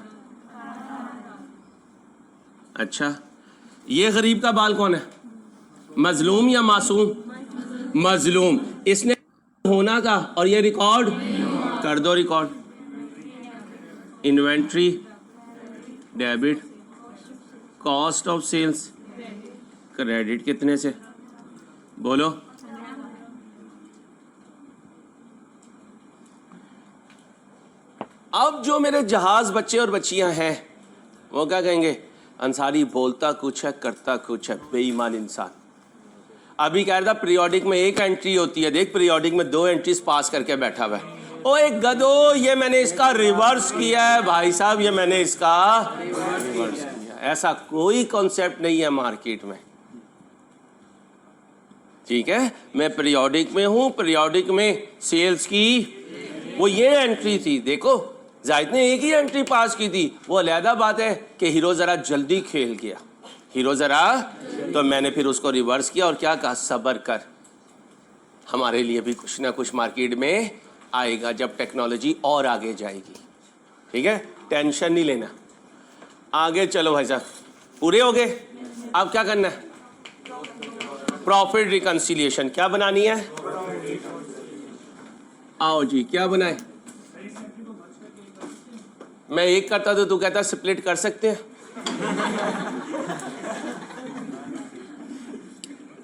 अच्छा ये गरीब का बाल कौन है, मजलूम या मासूम? मजलूम। इसने होना का, और ये रिकॉर्ड कर दो record. Inventory debit cost of sales credit कितने से? बोलो। अब जो मेरे जहाज बच्चे और बच्चियां हैं वो क्या कहेंगे, अंसारी बोलता कुछ है करता कुछ है, बेईमान इंसान। अभी कह रहा था पीरियोडिक में 1 एंट्री होती है, देख पीरियोडिक में 2 एंट्रीज पास करके बैठा हुआ है। ओ एक गधो, ये मैंने इसका रिवर्स किया है भाई साहब, ये मैंने इसका रिवर्स किया। ऐसा कोई कॉन्सेप्ट नहीं है मार्केट में, ठीक है। मैं पीरियोडिक में हूं, पीरियोडिक में सेल्स की वो ये एंट्री थी। देखो जाहिद ने 1 ही एंट्री पास की थी, वो अलहदा बात है कि हीरो जरा जल्दी खेल गया, हीरो जरा, तो मैंने फिर उसको रिवर्स किया और क्या कहा, सब्र कर, हमारे लिए भी कुछ ना कुछ मार्केट में आएगा जब टेक्नोलॉजी और आगे जाएगी, ठीक है। टेंशन नहीं लेना, आगे चलो भाई साहब। पूरे हो गए? अब क्या करना है, प्रॉफिट रिकंसिलिएशन क्या बनानी है? आओ जी, क्या बनाए? मैं एक करता तो तू कहता स्प्लिट कर सकते हैं।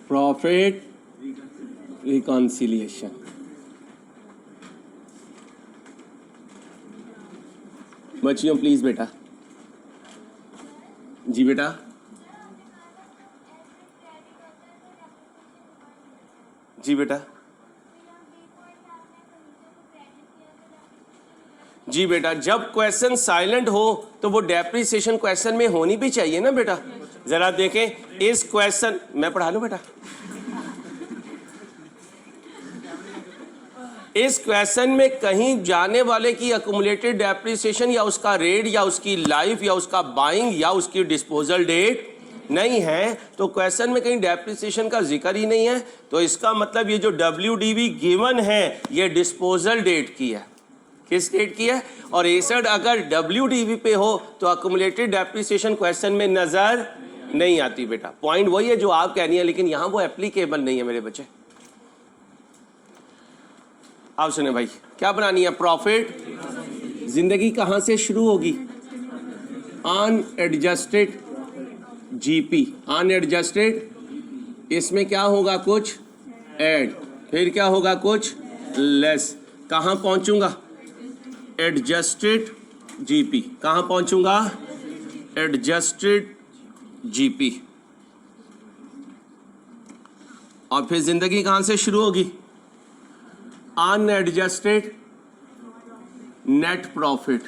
प्रॉफिट रिकंसिलिएशन, बच्चियों प्लीज बेटा, जी बेटा जी बेटा, जी बेटा, जब क्वेश्चन साइलेंट हो तो वो डेप्रिसिएशन क्वेश्चन में होनी भी चाहिए ना बेटा। जरा देखें इस क्वेश्चन, मैं पढ़ा लूं बेटा, इस क्वेश्चन में कहीं जाने वाले की अकुमुलेटेड डेप्रिसिएशन या उसका रेट या उसकी लाइफ या उसका बाइंग या उसकी डिस्पोजल डेट नहीं है, तो क्वेश्चन में कहीं डेप्रिसिएशन का जिक्र ही नहीं है, तो इसका मतलब ये जो WDV गिवन है ये डिस्पोजल डेट की है। किस डेट की है? और एसेट अगर WDV पे हो तो अकुमुलेटेड डेप्रिसिएशन क्वेश्चन में नजर नहीं आती बेटा। पॉइंट वही है जो आप कह रही हैं, लेकिन यहां वो एप्लीकेबल नहीं है मेरे बच्चे। आप सुने भाई, क्या बनानी है? प्रॉफिट। जिंदगी कहां से शुरू होगी? अनएडजस्टेड GP, अनएडजस्टेड, इसमें क्या होगा? कुछ ऐड, फिर क्या होगा? कुछ लेस। कहां पहुंचूंगा? Adjusted GP। कहां पहुंचूंगा? Adjusted GP। और फिर जिंदगी कहां से शुरू होगी? Unadjusted net profit.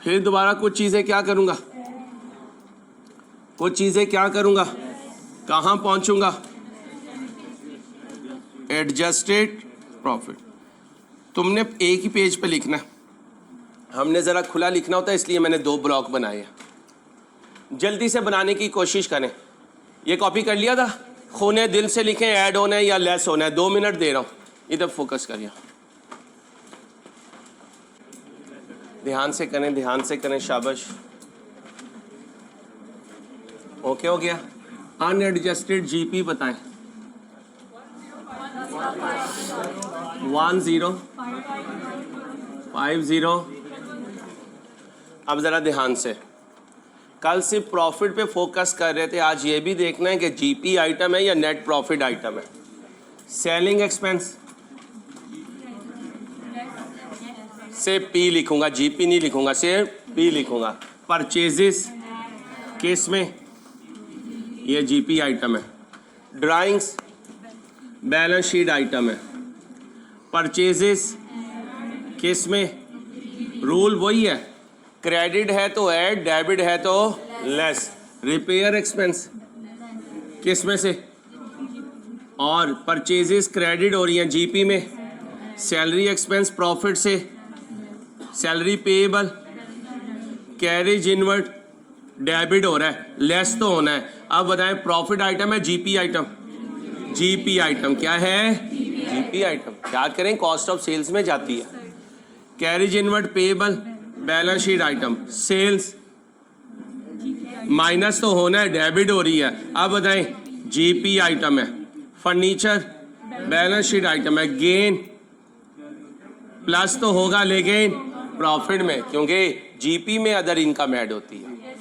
फिर दोबारा कुछ चीजें क्या करूंगा? कुछ चीजें क्या करूंगा? कहां पहुंचूंगा? Adjusted profit. तुमने एक ही पेज पे लिखना है, हमने जरा खुला लिखना होता है, इसलिए मैंने 2 ब्लॉक बनाए हैं। जल्दी से बनाने की कोशिश करें। ये कॉपी कर लिया था? खूने दिल से लिखें, ऐड होना है या लेस होना है। 2 मिनट दे रहा हूं, इधर फोकस करिए, ध्यान से करें, ध्यान से करें, शाबाश। ओके हो गया। अनएडजस्टेड GP बताएं। 1050। अब जरा ध्यान से, कल सिर्फ प्रॉफिट पे फोकस कर रहे थे, आज ये भी देखना है कि GP आइटम है या नेट प्रॉफिट आइटम है। सेलिंग एक्सपेंस से P लिखूंगा, GP नहीं लिखूंगा, सिर्फ P लिखूंगा। परचेजेस किस में? ये GP आइटम है। ड्राइंग्स बैलेंस शीट आइटम है। परचेजेस किस में? रूल वही है, क्रेडिट है तो ऐड, डेबिट है तो लेस। रिपेयर एक्सपेंस किस में से? और परचेजेस क्रेडिट हो रही हैं GP में। सैलरी एक्सपेंस प्रॉफिट से, salary payable, carriage inward debit हो रहा है, लेस तो होना है। अब बताएं प्रॉफिट आइटम है GP आइटम? GP आइटम क्या है? GP item. याद करें कॉस्ट ऑफ सेल्स में जाती है। Carriage inward payable balance sheet item, sales minus तो होना है, डेबिट हो रही है। अब बताएं GP आइटम है। फर्नीचर बैलेंस शीट आइटम है, गेन प्लस तो होगा लेकिन प्रॉफिट में, क्योंकि GP में अदर इनकम ऐड होती है।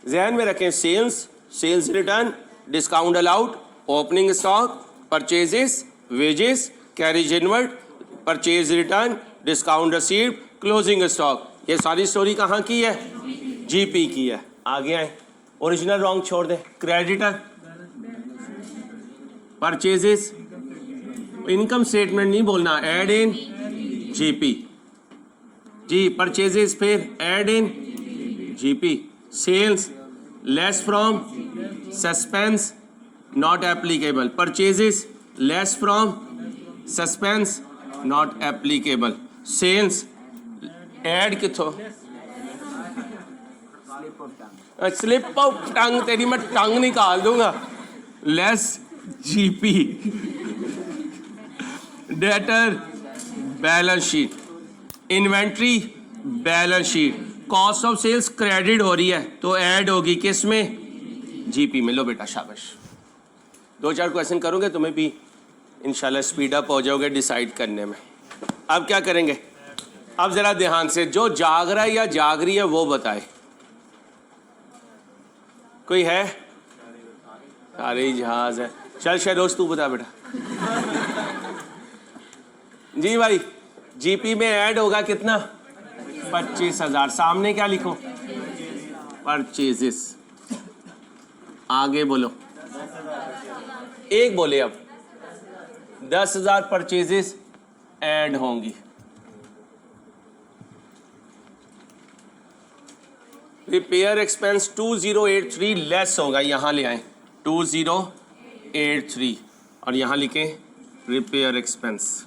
ध्यान में रखें, sales, sales return, discount allowed, opening stock, purchases, wages, carriage inward, purchase return, discount received, closing stock. ये सारी स्टोरी कहाँ की है? GP की है। आगे आए, ओरिजिनल रॉन्ग छोड़ दें। क्रेडिटर, परचेजेस, इनकम स्टेटमेंट नहीं बोलना, ऐड इन GP जी। परचेजेस फिर add in GP। Sales less from suspense not applicable. Purchases less from suspense not applicable. Sales add किथों? स्लिप ऑफ टंग, तेरी मैं टंग निकाल दूंगा। Less GP। Debtor balance sheet, inventory balance sheet, cost of sales credit हो रही है तो add होगी किस में? GP में। लो बेटा शाबाश, 2-4 क्वेश्चन करोगे तुम्हें भी इंशाल्लाह स्पीड अप हो जाओगे डिसाइड करने में। अब क्या करेंगे? अब जरा ध्यान से, जो जाग रहा है या जाग रही है वो बताए। कोई है? सारे जहाज है। चल शहरोज तू बता बेटा। जी भाई, GP में ऐड होगा कितना? 25,000। सामने क्या लिखो? परचेजेस। आगे बोलो, एक बोले अब। 10,000 परचेजेस ऐड होंगी। रिपेयर एक्सपेंस 2083 लेस होगा, यहां ले आए 2083 और यहां लिखें रिपेयर एक्सपेंस।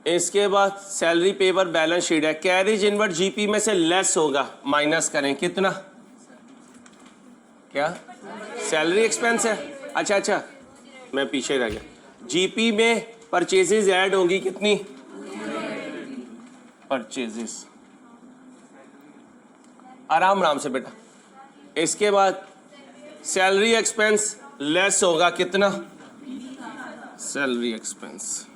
इसके बाद सैलरी पेपर बैलेंस शीट है, कैरेज इनवर्ड जीपी में से लेस होगा, माइनस करें कितना, क्या सैलरी एक्सपेंस है, अच्छा मैं पीछे रह गया। जीपी में परचेजेस ऐड होंगी कितनी, परचेजेस, आराम से बेटा। इसके बाद सैलरी एक्सपेंस लेस होगा कितना, सैलरी एक्सपेंस,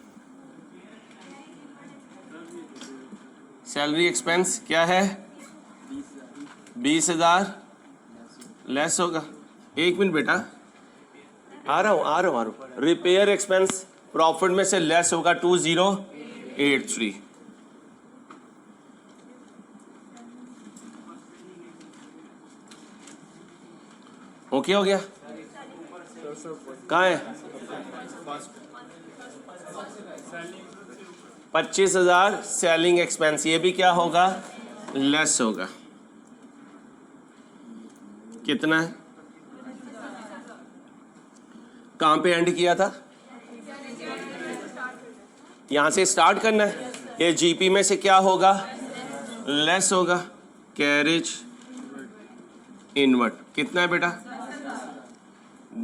सैलरी एक्सपेंस क्या है 20,000 लेस होगा। एक मिनट बेटा, आ रहा हूँ। रिपेयर एक्सपेंस प्रॉफिट में से लेस होगा 2083। ओके हो गया, कहाँ है 25,000 सेलिंग एक्सपेंस, ये भी क्या होगा लेस होगा, कितना है, कहाँ पे एंड किया था, यहां से स्टार्ट करना है। ये जीपी में से क्या होगा लेस होगा, कैरेज इनवर्ड कितना है बेटा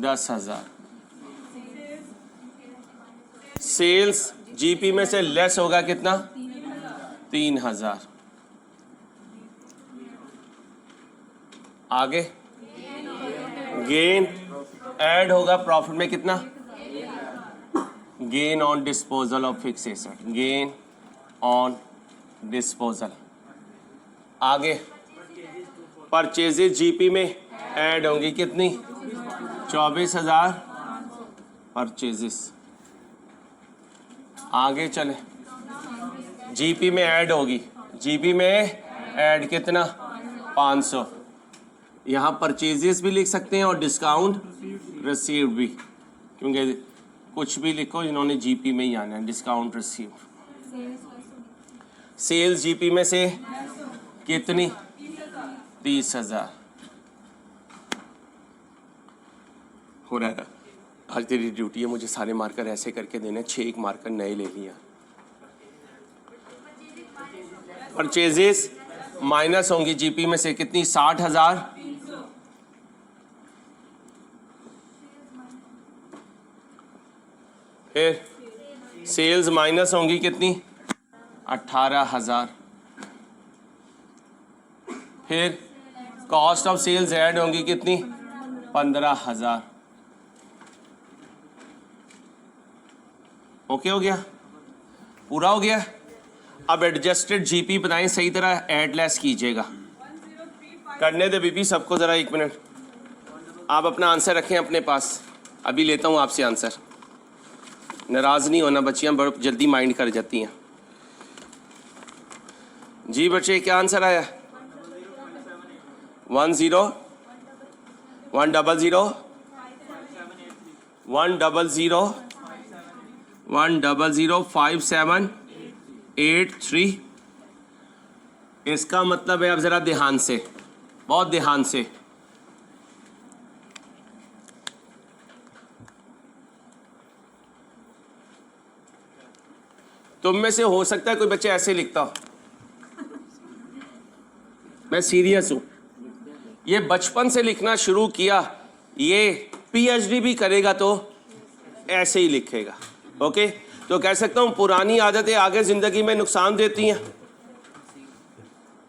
10,000। सेल्स जीपी में से लेस होगा कितना 3,000। आगे गेन ऐड होगा प्रॉफिट में कितना, gain on disposal of fix asset, gain on disposal. आगे परचेजेज जीपी में ऐड होंगी कितनी 24,000 परचेजेस। आगे चले, जीपी में ऐड होगी, जीपी में ऐड कितना 500। यहाँ परचेजेस भी लिख सकते हैं और डिस्काउंट रिसीव भी, क्योंकि कुछ भी लिखो इन्होंने जीपी में ही आना है, डिस्काउंट रिसीव। सेल्स जीपी में से कितनी 30,000 हो रहा है। आज तेरी ड्यूटी है, मुझे सारे मार्कर ऐसे करके देने, 6 एक मार्कर नए ले लिया। परचेजेस माइनस होंगी जीपी में से कितनी 60,000। फिर सेल्स माइनस होंगी कितनी 18,000। फिर कॉस्ट ऑफ सेल्स ऐड होंगी कितनी 15,000। ओके हो गया, पूरा हो गया। अब एडजस्टेड जीपी बनाएं, सही तरह ऐड लेस कीजिएगा। करने दे बीबी सबको ज़रा 1 मिनट, आप अपना आंसर रखें अपने पास, अभी लेता हूँ आपसे आंसर। नाराज़ नहीं होना, बच्चियाँ बहुत जल्दी माइंड कर जाती हैं। जी बच्चे क्या आंसर आया 10 100 5783। इसका मतलब है, अब ज़रा ध्यान से, बहुत ध्यान से, तुम में से हो सकता है कोई बच्चे ऐसे लिखता हो, मैं सीरियस हूं, ये बचपन से लिखना शुरू किया, ये पीएचडी भी करेगा तो ऐसे ही लिखेगा। ओके, तो कह सकता हूं पुरानी आदतें आगे जिंदगी में नुकसान देती हैं,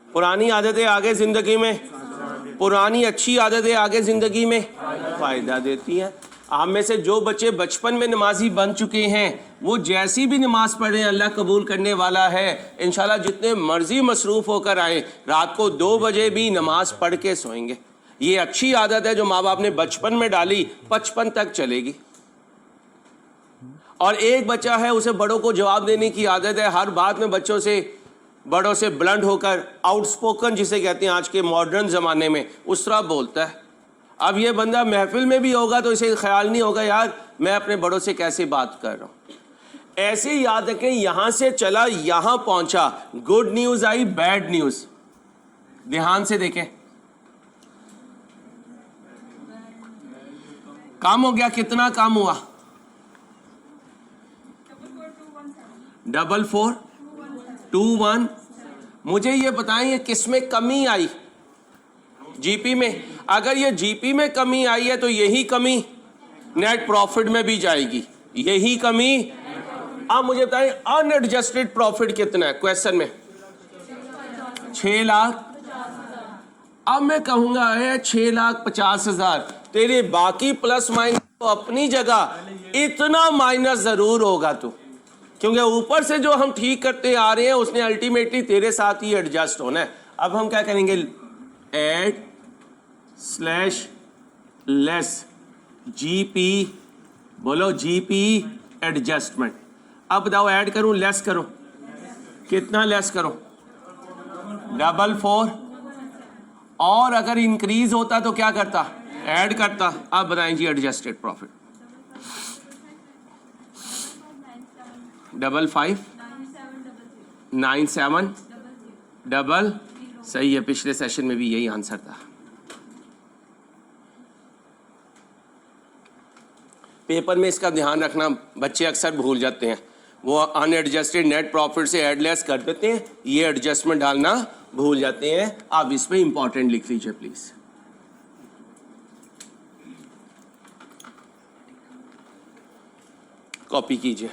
पुरानी आदतें आगे जिंदगी में, पुरानी अच्छी आदतें आगे जिंदगी में फायदा देती हैं। आप में से जो बच्चे बचपन में नमाजी बन चुके हैं, वो जैसी भी नमाज पढ़ें अल्लाह कबूल करने वाला है। इंशाल्लाह जितने मर्जी मसरूफ़ होकर आए, रात को 2 बजे भी नमाज पढ़ के सोएंगे। ये अच्छी आदत है जो माँ बाप ने बचपन में डाली, 55 तक चलेगी। और एक बच्चा है, उसे बड़ों को जवाब देने की आदत है, हर बात में बच्चों से बड़ों से ब्लंट होकर, आउटस्पोकन जिसे कहते हैं आज के मॉडर्न ज़माने में, उस तरह बोलता है। अब ये बंदा महफिल में भी होगा तो इसे ख्याल नहीं होगा यार मैं अपने बड़ों से कैसे बात कर रहा हूँ। ऐसे ही याद रखें, यहां से चला यहां पहुंचा, गुड न्यूज आई, बैड न्यूज, ध्यान से देखें। कम हो गया, कितना कम हुआ? 4421। मुझे ये बताएं ये किस में कमी आई? जीपी में। अगर ये जीपी में कमी आई है तो यही कमी नेट प्रॉफिट में भी जाएगी, यही कमी। अब मुझे बताएं अनएडजस्टेड प्रॉफिट कितना है क्वेश्चन में? 6 लाख। अब मैं कहूंगा है 6,50,000, तेरे बाकी प्लस माइनस तो अपनी जगह, इतना माइनस जरूर होगा तू, क्योंकि ऊपर से जो हम ठीक करते आ रहे हैं उसने अल्टीमेटली तेरे साथ ही एडजस्ट होना है। अब हम क्या करेंगे? एड स्लैश लेस जीपी, बोलो जीपी एडजस्टमेंट। अब बताओ ऐड करूं लेस करूं? कितना लेस करूं? 44। और अगर इंक्रीज होता तो क्या करता? ऐड करता। अब बताएं जी एडजस्टेड प्रॉफिट 5597 सही है, पिछले सेशन में भी यही आंसर था। पेपर में इसका ध्यान रखना, बच्चे अक्सर भूल जाते हैं, वो अनएडजस्टेड नेट प्रॉफिट से एडलेस कर देते हैं, ये एडजस्टमेंट डालना भूल जाते हैं। आप इसमें इंपॉर्टेंट लिख लीजिए प्लीज। कॉपी कीजिए।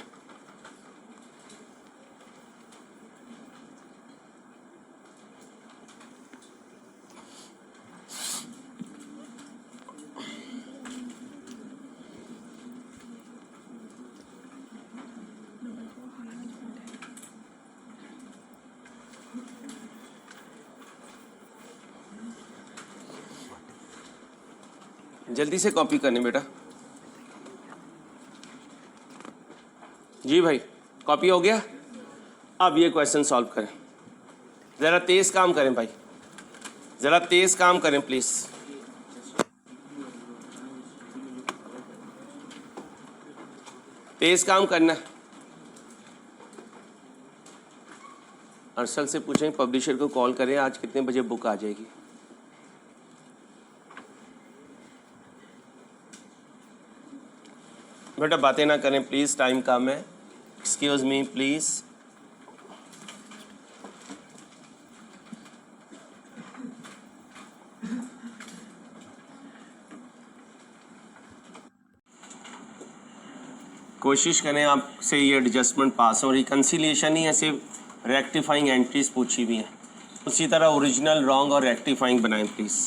जल्दी से कॉपी करनी बेटा। जी भाई कॉपी हो गया। अब ये क्वेश्चन सॉल्व करें, ज़रा तेज काम करें भाई, ज़रा तेज काम करें प्लीज़। तेज काम करना है। अरसल से पूछें पब्लिशर को कॉल करें आज कितने बजे बुक आ जाएगी। बेटा बातें ना करें प्लीज़, टाइम कम है। Excuse me please. कोशिश करें आपसे ये एडजस्टमेंट पास हो। रिकन्सिलिएशन ही है, सिर्फ रेक्टिफाइंग एंट्रीज पूछी हुई हैं, उसी तरह ओरिजिनल रॉन्ग और रेक्टिफाइंग बनाएं प्लीज़।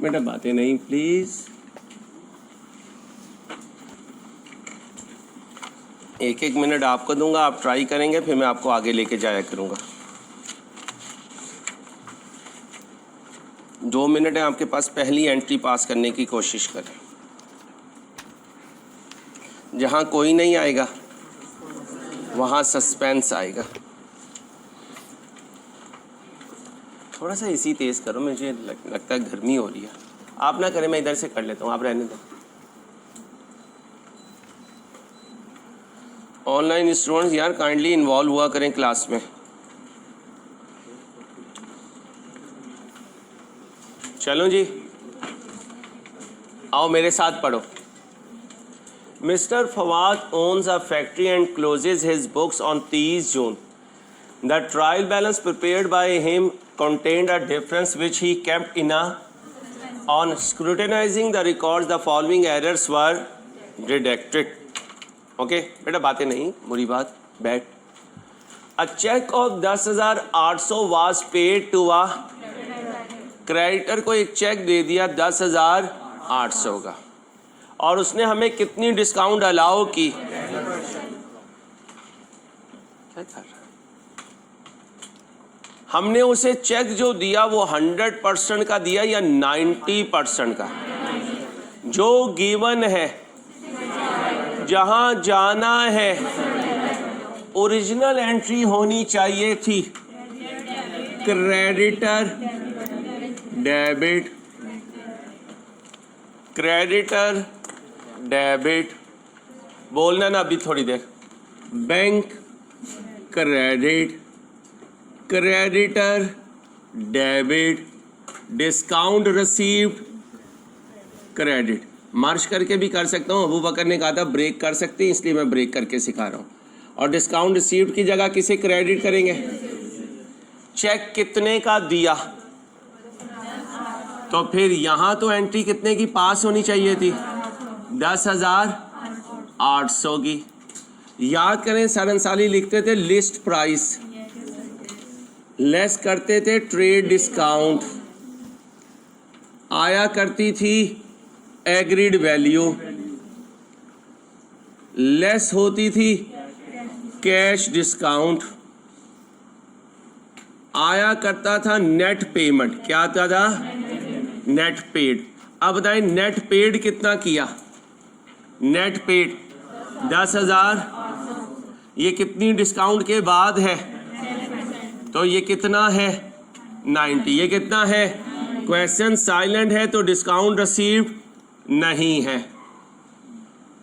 बेटा बातें नहीं प्लीज। एक एक मिनट आपको दूंगा, आप ट्राई करेंगे, फिर मैं आपको आगे लेके जाया करूंगा। 2 मिनट है आपके पास, पहली एंट्री पास करने की कोशिश करें। जहां कोई नहीं आएगा वहां सस्पेंस आएगा। थोड़ा सा इसी तेज़ करो, मुझे लगता है गर्मी हो रही है। आप ना करें, मैं इधर से कर लेता हूँ, आप रहने दो। ऑनलाइन स्टूडेंट्स यार काइंडली इन्वॉल्व हुआ करें क्लास में। चलो जी आओ मेरे साथ पढ़ो। Mister Fawad owns a factory and closes his books on 30 June. The trial balance prepared by him contained a difference which he kept in a. On scrutinizing the records, the following errors were detected. Okay, बेटा बातें नहीं, बुरी बात, बैठ। A check of 10,800 was paid to a creditor को एक check दे दिया 10,800 का, और उसने हमें कितनी डिस्काउंट अलाउ की? क्या कर रहा है? हमने उसे चेक जो दिया वो 100% का दिया या 90% का? जो गिवन है, जहां जाना है, ओरिजिनल एंट्री होनी चाहिए थी क्रेडिटर डेबिट, क्रेडिटर डेबिट, बोलना ना अभी थोड़ी देर, bank credit, creditor debit, discount received credit. मार्च करके भी कर सकता हूँ, अबू बकर ने कहा था ब्रेक कर सकते हैं, इसलिए मैं ब्रेक करके सिखा रहा हूँ। और डिस्काउंट रिसीव्ड की जगह किसे क्रेडिट करेंगे? चेक कितने का दिया, तो फिर यहाँ तो एंट्री कितने की पास होनी चाहिए थी? 10,800 की। याद करें सर अंसारी लिखते थे लिस्ट प्राइस, लेस करते थे ट्रेड डिस्काउंट, आया करती थी एग्रीड वैल्यू, लेस होती थी कैश डिस्काउंट, आया करता था नेट पेमेंट। क्या आता था? Net paid. अब बताएं नेट पेड कितना किया? नेट पेड 10,000, ये कितनी डिस्काउंट के बाद है? तो ये कितना है? 90। ये कितना है? क्वेश्चन साइलेंट है तो डिस्काउंट रिसीव्ड नहीं है।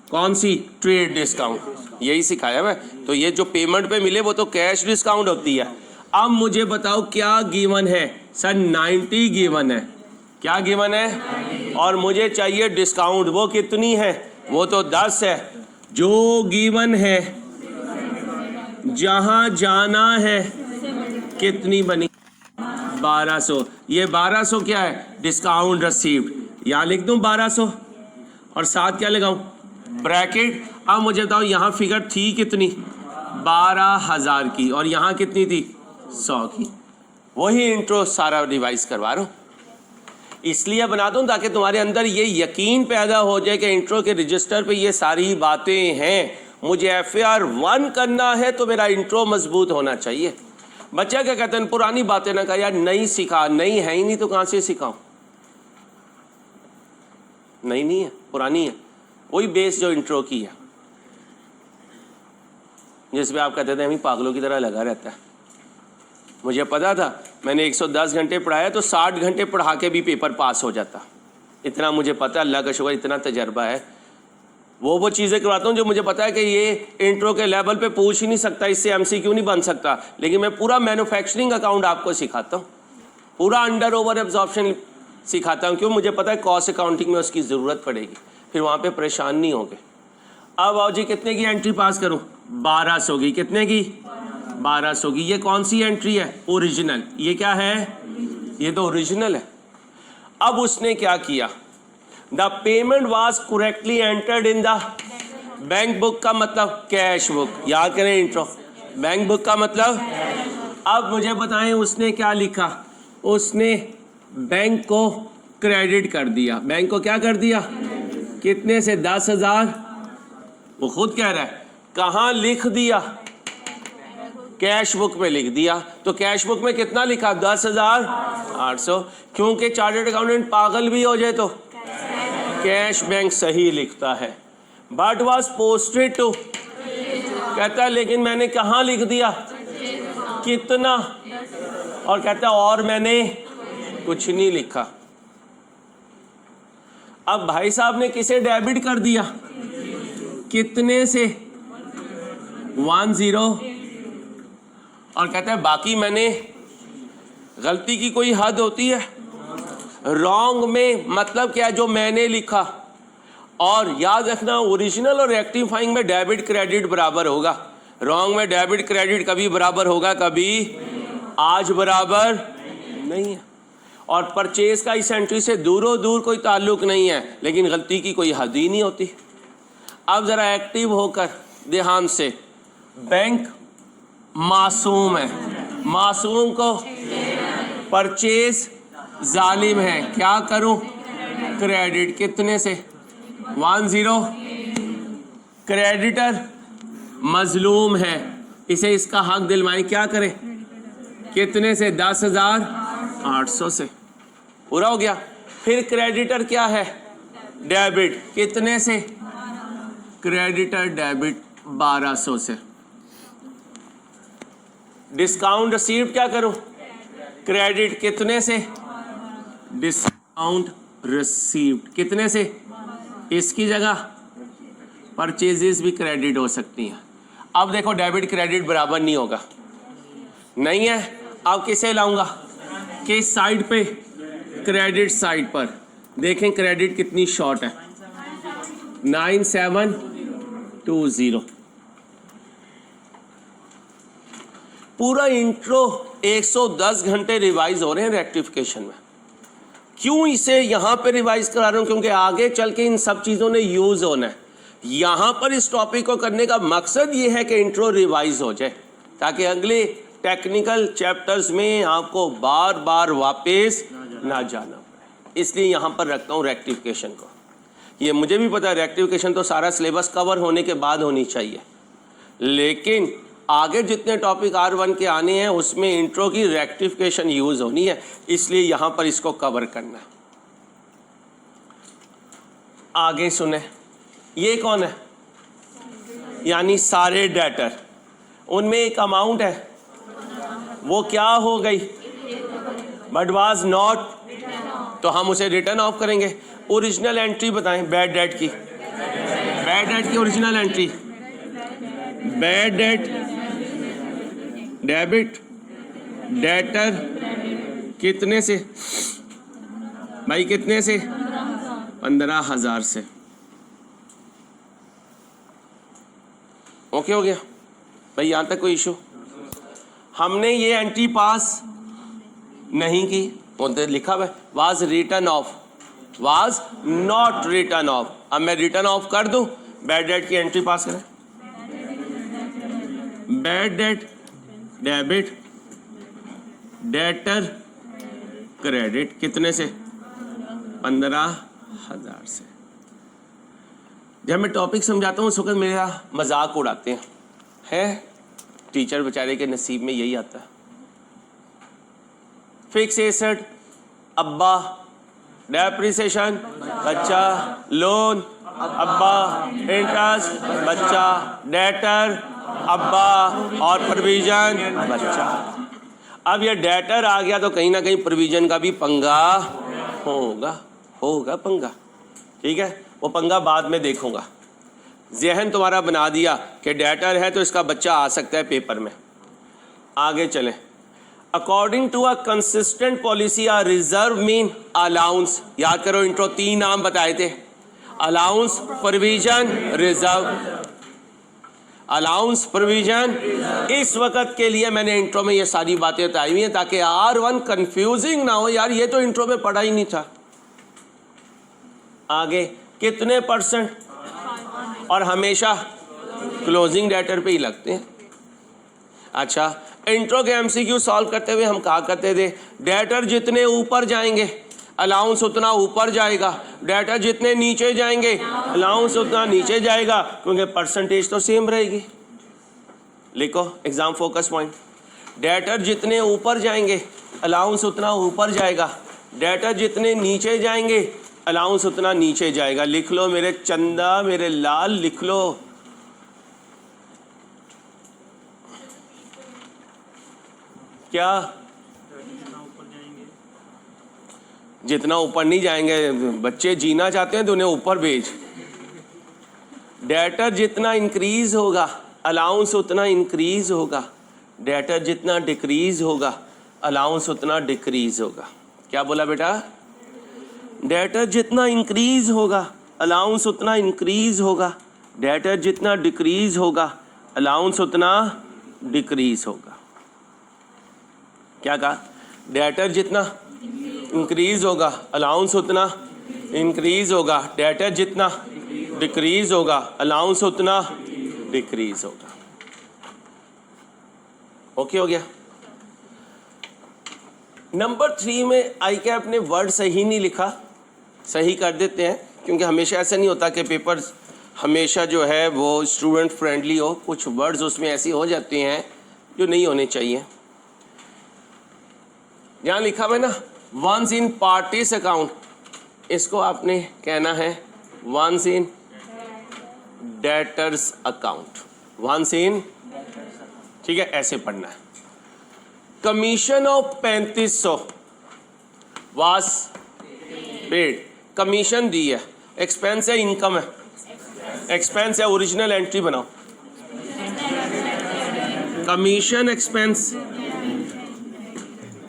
कौन सी? ट्रेड डिस्काउंट, यही सिखाया मैं। तो ये जो पेमेंट पे मिले वो तो कैश डिस्काउंट होती है। अब मुझे बताओ क्या गिवन है? सर 90 गिवन है। क्या गिवन है? और मुझे चाहिए डिस्काउंट, वो कितनी है? वो तो 10 है। जो गिवन है, जहां जाना है, कितनी बनी? 1200। ये 1200 क्या है? Discount received. यहाँ लिख दूं 1200 और साथ क्या लगाऊं? ब्रैकेट। अब मुझे बताओ यहाँ फिगर थी कितनी? 12,000 की, और यहाँ कितनी थी? 100 की। वही इंट्रो सारा रिवाइज करवा रहा हूँ, इसलिए बना दूं ताकि तुम्हारे अंदर ये यकीन पैदा हो जाए कि इंट्रो के रजिस्टर पे ये सारी बातें हैं। मुझे FAR 1 करना है तो मेरा इंट्रो मजबूत होना चाहिए। बच्चा क्या कहते हैं? पुरानी बातें ना कहा यार, नहीं सीखा, नहीं है ही नहीं तो कहाँ से सिखाऊं? नहीं है, पुरानी है, वही बेस जो इंट्रो की है, जिसमें आप कहते थे हम पागलों की तरह लगा रहता है। मुझे पता था, मैंने 110 घंटे पढ़ाया तो 60 घंटे पढ़ा के भी पेपर पास हो जाता। इतना मुझे पता, अल्लाह का शुक्र, इतना तजर्बा है। वो चीज़ें करवाता हूँ जो मुझे पता है कि ये इंट्रो के लेवल पे पूछ ही नहीं सकता, इससे MCQ नहीं बन सकता, लेकिन मैं पूरा मैन्युफैक्चरिंग अकाउंट आपको सिखाता हूँ, पूरा अंडर ओवर एब्जॉर्प्शन सिखाता हूँ। क्यों? मुझे पता है कॉस्ट अकाउंटिंग में उसकी ज़रूरत पड़ेगी, फिर वहाँ पे परेशान नहीं होंगे। अब आओ जी, कितने की एंट्री पास करूँ? 1200 की। कितने की? 1200 की। ये कौन सी एंट्री है? ओरिजिनल। ये क्या है? ये तो ओरिजिनल है। अब उसने क्या किया? The payment was correctly entered in the bank book का मतलब कैश बुक। याद करें इंट्रो, बैंक बुक का मतलब। अब मुझे बताएं उसने क्या लिखा? उसने बैंक को क्रेडिट कर दिया। बैंक को क्या कर दिया? कितने से? 10,000। वो खुद कह रहा है। कहाँ लिख दिया? कैश बुक में लिख दिया। तो कैश बुक में कितना लिखा? 10,800। क्योंकि चार्टर्ड अकाउंटेंट पागल भी हो जाए तो कैश बैंक सही लिखता है। बट वॉज पोस्टेड टू, कहता है लेकिन मैंने कहाँ लिख दिया? कितना? और कहता है और मैंने कुछ नहीं लिखा। अब भाई साहब ने किसे डेबिट कर दिया? कितने से? 10। और कहता है बाकी मैंने, गलती की कोई हद होती है? रॉन्ग में मतलब क्या? जो मैंने लिखा। और याद रखना ओरिजिनल और रेक्टिफाइंग में डेबिट क्रेडिट बराबर होगा, रॉन्ग में डेबिट क्रेडिट कभी बराबर होगा, कभी आज बराबर नहीं है। और परचेज का इस एंट्री से दूरों दूर कोई ताल्लुक नहीं है, लेकिन गलती की कोई हद ही नहीं होती। अब ज़रा एक्टिव होकर ध्यान से, बैंक मासूम है, मासूम को परचेज जालिम है, क्या करूं? क्रेडिट। कितने से? 10। क्रेडिटर मजलूम है, इसे इसका हक दिलवाएं, क्या करें? कितने से? 10,800 से। पूरा हो गया। फिर क्रेडिटर क्या है? डेबिट। कितने से? क्रेडिटर डेबिट 1200 से। डिस्काउंट रिसीव्ड क्या करूं? क्रेडिट। कितने से? डिस्काउंट रिसीव्ड कितने से? इसकी जगह परचेजेस भी क्रेडिट हो सकती हैं। अब देखो डेबिट क्रेडिट बराबर नहीं होगा, नहीं है। अब किसे लाऊंगा? किस साइड पे? क्रेडिट साइड पर। देखें क्रेडिट कितनी शॉर्ट है, 9720। पूरा इंट्रो 110 घंटे रिवाइज हो रहे हैं रेक्टिफिकेशन में। क्यों इसे यहां पे रिवाइज करा रहा हूं? क्योंकि आगे चल के इन सब चीजों ने यूज होना है। यहां पर इस टॉपिक को करने का मकसद ये है कि इंट्रो रिवाइज हो जाए, ताकि अगले टेक्निकल चैप्टर्स में आपको बार बार वापस ना जाना पड़े। इसलिए यहां पर रखता हूं रेक्टिफिकेशन को। ये मुझे भी पता है रेक्टिफिकेशन तो सारा सिलेबस कवर होने के बाद होनी चाहिए, लेकिन आगे जितने टॉपिक R1 के आने हैं उसमें इंट्रो की रेक्टिफिकेशन यूज होनी है, इसलिए यहां पर इसको कवर करना है। आगे सुने, ये कौन है? यानी सारे डेटर, उनमें एक अमाउंट है, वो क्या हो गई? बट वाज नॉट, तो हम उसे रिटर्न ऑफ करेंगे। ओरिजिनल एंट्री बताएं बैड डेट की। बैड डेट की original entry, bad debt debit debtor कितने से भाई? कितने से? 15,000 से। ओके हो गया भाई, यहां तक कोई इशू? हमने ये एंट्री पास नहीं की, उधर लिखा हुआ was written of, was not return of. अब मैं रिटर्न ऑफ कर दूं, बैड डेट की एंट्री पास करें। Bad debt debit debtor credit कितने से? 15,000 से। जब मैं टॉपिक समझाता हूँ उस वक्त मेरा मजाक उड़ाते हैं, टीचर बेचारे के नसीब में यही आता है। फिक्स एसेट अब्बा, डेप्रिसिएशन बच्चा, लोन अब्बा, इंटरेस्ट बच्चा, डेटर अब्बा और प्रोविजन बच्चा। अब ये डेटर आ गया तो कहीं ना कहीं प्रोविजन का भी पंगा होगा पंगा, ठीक है। वो पंगा बाद में देखूंगा। ज़हन तुम्हारा बना दिया कि डेटर है तो इसका बच्चा आ सकता है पेपर में। आगे चलें। According to a consistent policy a reserve mean allowance. याद करो इंट्रो 3 नाम बताए थे, allowance, provision, reserve. Allowance, provision. इस वक्त के लिए मैंने इंट्रो में ये सारी बातें बताई हुई हैं ताकि R1 कंफ्यूजिंग ना हो, यार ये तो इंट्रो में पढ़ा ही नहीं था। आगे कितने परसेंट? और हमेशा क्लोजिंग डेटर पे ही लगते हैं। अच्छा, इंट्रो के MCQ सॉल्व करते हुए हम कहा करते थे डेटर जितने ऊपर जाएंगे अलाउंस उतना ऊपर जाएगा, डेटर जितने नीचे जाएंगे अलाउंस उतना नीचे जाएगा, क्योंकि परसेंटेज तो सेम रहेगी। लिखो एग्जाम फोकस पॉइंट, डेटर जितने ऊपर जाएंगे अलाउंस उतना ऊपर जाएगा, डेटर जितने नीचे जाएंगे अलाउंस उतना नीचे जाएगा। लिख लो मेरे चंदा, मेरे लाल, लिख लो। क्या? जितना ऊपर नहीं जाएंगे, बच्चे जीना चाहते हैं तो उन्हें ऊपर भेज। डेटर जितना इंक्रीज होगा अलाउंस उतना इंक्रीज होगा, डेटर जितना डिक्रीज होगा अलाउंस उतना डिक्रीज होगा। क्या बोला बेटा? डेटर जितना इंक्रीज होगा अलाउंस उतना इंक्रीज होगा, डेटर जितना डिक्रीज होगा अलाउंस उतना डिक्रीज होगा। क्या कहा? डेटर जितना इंक्रीज होगा अलाउंस उतना इंक्रीज होगा, डेटर जितना डिक्रीज होगा अलाउंस उतना डिक्रीज होगा। ओके हो गया। नंबर 3 में आई कैप ने वर्ड सही नहीं लिखा, सही कर देते हैं, क्योंकि हमेशा ऐसा नहीं होता कि पेपर हमेशा जो है वो स्टूडेंट फ्रेंडली हो। कुछ वर्ड्स उसमें ऐसी हो जाते हैं जो नहीं होने चाहिए। यहाँ लिखा हुआ है ना वंस इन पार्टीज अकाउंट, इसको आपने कहना है once in debtors account, once in, ठीक है, ऐसे पढ़ना है। Commission of 3500 was paid, commission दी है, एक्सपेंस है इनकम है, एक्सपेंस है, ओरिजिनल एंट्री बनाओ, commission expense,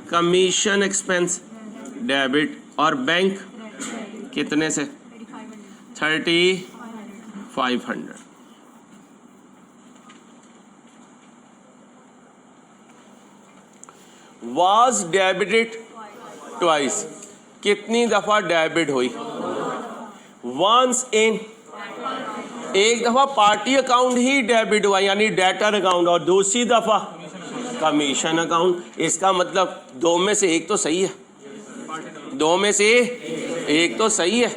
commission expense debit, और बैंक कितने से 3500। वाज डेबिटेड ट्वाइस, कितनी दफा डेबिट हुई, वंस इन, एक दफा पार्टी अकाउंट ही डेबिट हुआ यानी डेटर अकाउंट, और दूसरी दफा कमीशन अकाउंट। इसका मतलब दो में से एक तो सही है, दो में से एक तो सही है,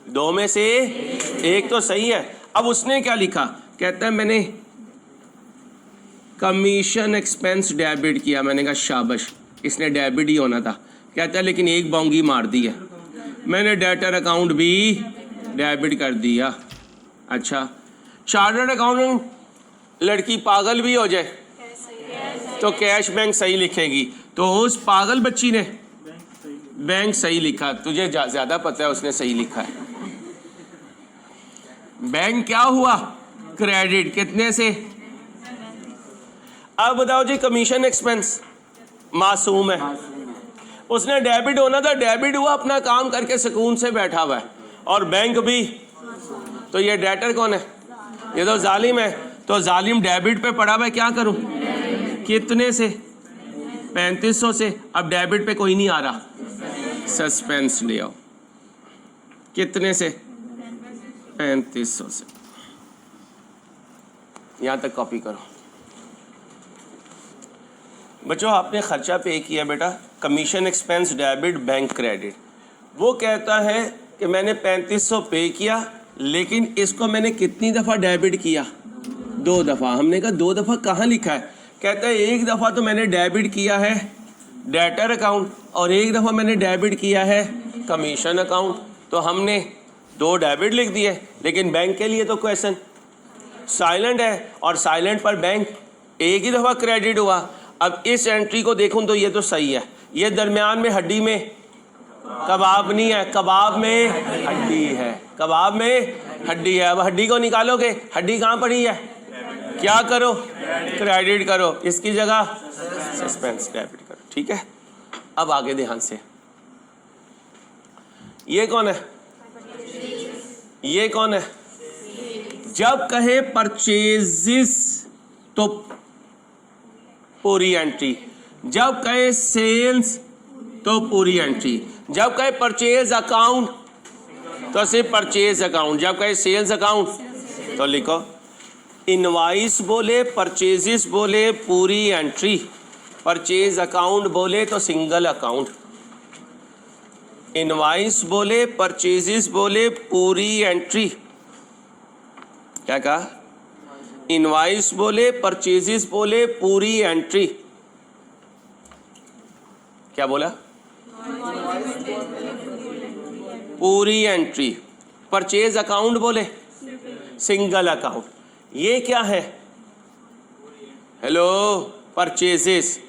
दो में से एक तो सही है। अब उसने क्या लिखा, कहता है मैंने कमीशन एक्सपेंस डेबिट किया, मैंने कहा शाबाश, इसने डेबिट ही होना था। कहता है लेकिन एक बाउंगी मार दी है, मैंने डेटर अकाउंट भी डेबिट कर दिया। अच्छा, चार्टर्ड अकाउंटेंट लड़की पागल भी हो जाए तो कैश बैंक सही लिखेगी, तो उस पागल बच्ची ने बैंक सही लिखा, तुझे ज्यादा पता है उसने सही लिखा है। बैंक क्या हुआ, क्रेडिट, कितने से। अब बताओ जी, कमीशन एक्सपेंस मासूम है, उसने डेबिट होना था, डेबिट हुआ, अपना काम करके सुकून से बैठा हुआ है, और बैंक भी, तो ये डेटर कौन है, ये तो जालिम है। तो जालिम डेबिट पे पड़ा हुआ है, क्या करूं, कितने से 3500 से। अब डेबिट पे कोई नहीं आ रहा, सस्पेंस ले आओ, कितने से 3500 से, यहां तक कॉपी करो। बच्चों आपने खर्चा पे किया बेटा, commission expense debit bank credit. वो कहता है कि मैंने 3500 पे किया, लेकिन इसको मैंने कितनी दफ़ा डेबिट किया, 2 दफ़ा। हमने कहा 2 दफ़ा कहाँ लिखा है, कहता है एक दफ़ा तो मैंने डेबिट किया है डेटर अकाउंट, और एक दफ़ा मैंने डेबिट किया है कमीशन अकाउंट। तो हमने 2 डेबिट लिख दिए, लेकिन बैंक के लिए तो क्वेश्चन साइलेंट है, और साइलेंट पर बैंक एक ही दफ़ा क्रेडिट हुआ। अब इस एंट्री को देखूं तो ये तो सही है, ये दरमियान में हड्डी में कबाब नहीं है, कबाब में हड्डी है, कबाब में हड्डी है। अब हड्डी को निकालोगे, हड्डी कहाँ पड़ी है, क्या करो, क्रेडिट करो, इसकी जगह सस्पेंस डेबिट करो, ठीक है। अब आगे ध्यान से, ये कौन है, ये कौन है, जब कहे परचेजिस तो पूरी एंट्री, जब कहे सेल्स तो पूरी एंट्री, जब कहे परचेज अकाउंट तो सिर्फ परचेज अकाउंट, जब कहे सेल्स अकाउंट तो लिखो इनवाइस बोले, परचेजिस बोले पूरी एंट्री, परचेज अकाउंट बोले तो सिंगल अकाउंट, इनवाइस बोले, परचेजिस बोले पूरी एंट्री। क्या कहा, इनवाइस बोले, परचेजिस बोले पूरी एंट्री। क्या बोला, पूरी एंट्री। परचेज अकाउंट बोले सिंगल अकाउंट। ये क्या है, हेलो, परचेजेस।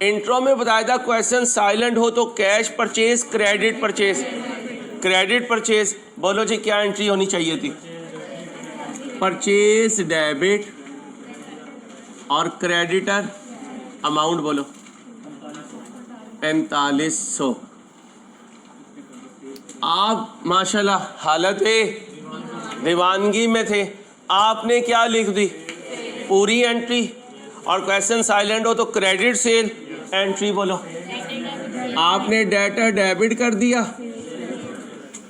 इंट्रो में बताया था क्वेश्चन साइलेंट हो तो cash purchase, credit purchase, credit purchase. बोलो जी क्या एंट्री होनी चाहिए थी, परचेज डेबिट और क्रेडिटर अमाउंट बोलो 4500। आप माशाल्लाह हालत दीवानगी में थे, आपने क्या लिख दी, पूरी एंट्री, और क्वेश्चन साइलेंट हो तो क्रेडिट सेल एंट्री बोलो। आपने डेटा डेबिट कर दिया,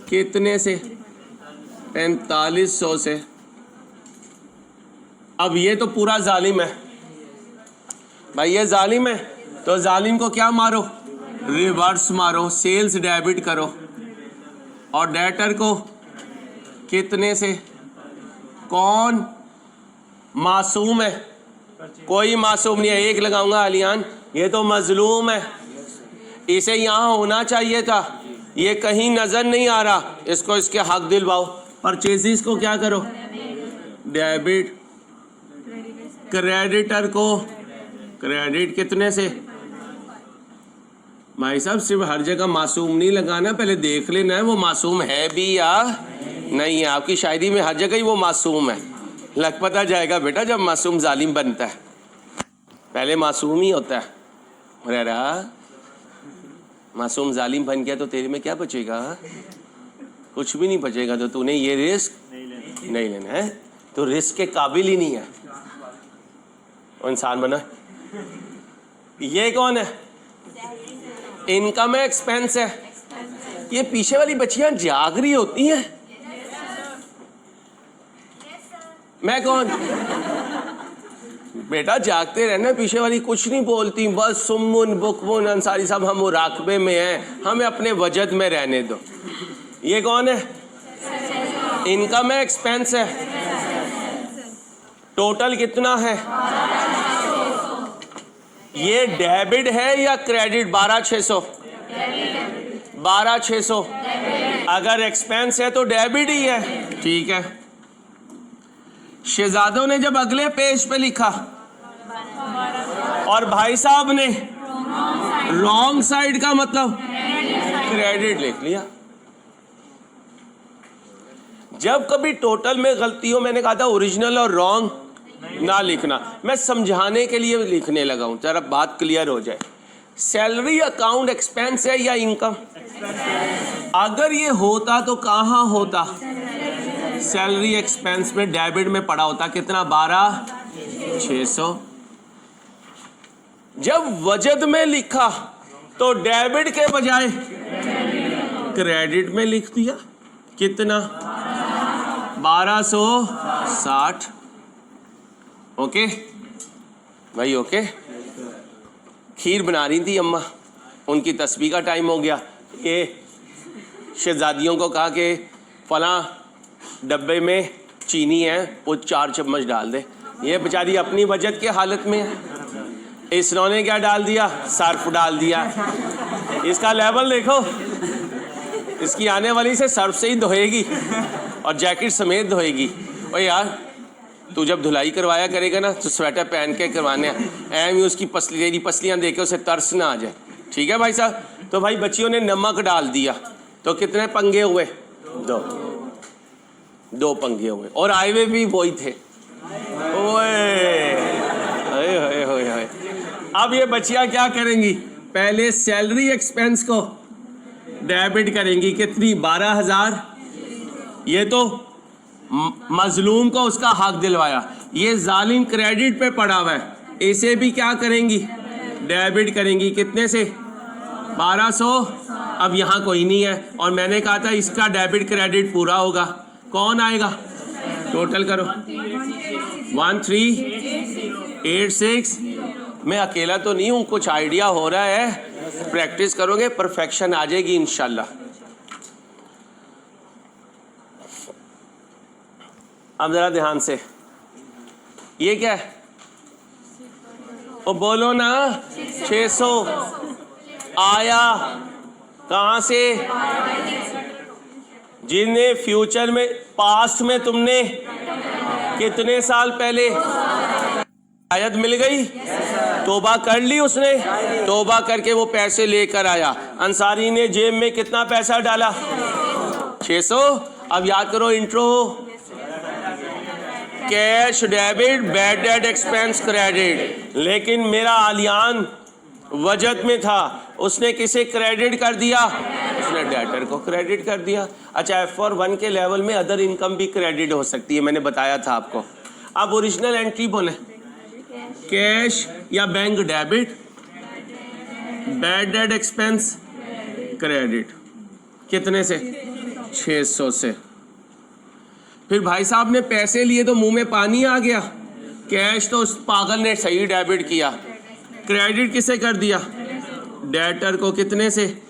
कितने से 4500 से। अब ये तो पूरा जालिम है भाई, ये जालिम है, तो जालिम को क्या मारो, रिवर्स मारो, सेल्स डेबिट करो, और डेटर को कितने से, कौन मासूम है, कोई मासूम नहीं है, एक लगाऊंगा आलियान, ये तो मजलूम है, इसे यहाँ होना चाहिए था, ये कहीं नजर नहीं आ रहा, इसको इसके हक दिलवाओ। परचेजिस को क्या करो, डेबिट, क्रेडिटर को क्रेडिट कितने से। भाई साहब सिर्फ हर जगह मासूम नहीं लगाना, पहले देख लेना है वो मासूम है भी या नहीं है। आपकी शायरी में हर जगह ही वो मासूम है, लग पता जाएगा बेटा जब मासूम जालिम बनता है, पहले मासूम ही होता है। अरे मासूम जालिम बन गया तो तेरे में क्या बचेगा, कुछ भी नहीं बचेगा। तो तूने ये रिस्क नहीं लेना है, तो रिस्क के काबिल ही नहीं है, वो इंसान बना। ये कौन है, इनकम है, एक्सपेंस है। ये पीछे वाली बच्चियां जाग रही होती हैं, मैं कौन, बेटा जागते रहना, पीछे वाली कुछ नहीं बोलती, बस सुम्मुन बुकमुन अंसारी साहब हम मुराकबे में हैं, हमें अपने वजद में रहने दो। ये कौन है, इनकम है, एक्सपेंस है, टोटल कितना है, ये डेबिट है या क्रेडिट, 12,600, 12,600। अगर एक्सपेंस है तो डेबिट ही है, ठीक है। शहजादों ने जब अगले पेज पे लिखा और भाई साहब ने रॉन्ग साइड का मतलब क्रेडिट लिख लिया। जब कभी टोटल में गलती हो, मैंने कहा था ओरिजिनल और रॉन्ग ना लिखना, मैं समझाने के लिए लिखने लगा हूं, जरा बात क्लियर हो जाए। सैलरी अकाउंट एक्सपेंस है या इनकम, अगर ये होता तो कहाँ होता, सैलरी एक्सपेंस में डेबिट में पड़ा होता, कितना, 12,600। जब वजद में लिखा तो डेबिट के बजाय क्रेडिट में लिख दिया, कितना, 1260। ओके भाई, ओके। खीर बना रही थी अम्मा, उनकी तस्बीह का टाइम हो गया कि शहजादियों को कहा कि फलां डब्बे में चीनी है, वो 4 चम्मच डाल दे। ये बेचारी अपनी बचत की हालत में है, इसने क्या डाल दिया, सर्फ डाल दिया। इसका लेवल देखो, इसकी आने वाली से सर्फ से ही धोएगी और जैकेट समेत धोएगी। और यार तू जब धुलाई करवाया करेगा ना तो स्वेटर पहन के करवाने, एम उसकी तेरी पसलियाँ देख के उसे तरस ना आ जाए, ठीक है भाई साहब। तो भाई बच्चियों ने नमक डाल दिया, तो कितने पंगे हुए, 2 पंगे हुए, और आए हुए भी वही थे। ओए अब ये बच्चियां क्या करेंगी, पहले सैलरी एक्सपेंस को डेबिट करेंगी, कितनी, 12,000। ये तो मजलूम को उसका हक दिलवाया, ये जालिम क्रेडिट पे पड़ा हुआ है, इसे भी क्या करेंगी, डेबिट करेंगी, कितने से, 1200। अब यहाँ कोई नहीं है और मैंने कहा था इसका डेबिट क्रेडिट पूरा होगा, कौन आएगा, टोटल करो, 1386। मैं अकेला तो नहीं हूँ, कुछ आइडिया हो रहा है, प्रैक्टिस करोगे परफेक्शन आ जाएगी इंशाल्लाह। अब जरा ध्यान से, ये क्या है, वो बोलो ना, 600 आया कहाँ से, जिन्हें फ्यूचर में, पास्ट में तुमने कितने साल पहले आयत मिल गई, तौबा कर ली उसने, तौबा करके वो पैसे लेकर आया, अंसारी ने जेब में कितना पैसा डाला, 600। अब याद करो intro, cash debit, bad debt expense credit, लेकिन मेरा आलियान वजद में था, उसने किसे क्रेडिट कर दिया, उसने डेटर को क्रेडिट कर दिया। अच्छा, F1 के लेवल में अदर इनकम भी क्रेडिट हो सकती है, मैंने बताया था आपको। अब ओरिजिनल एंट्री बोले, कैश या bank debit, bad debt expense credit, कितने से, 600 से। फिर भाई साहब ने पैसे लिए तो मुंह में पानी आ गया, कैश तो उस पागल ने सही डेबिट किया, क्रेडिट किसे कर दिया, डेटर को, कितने से।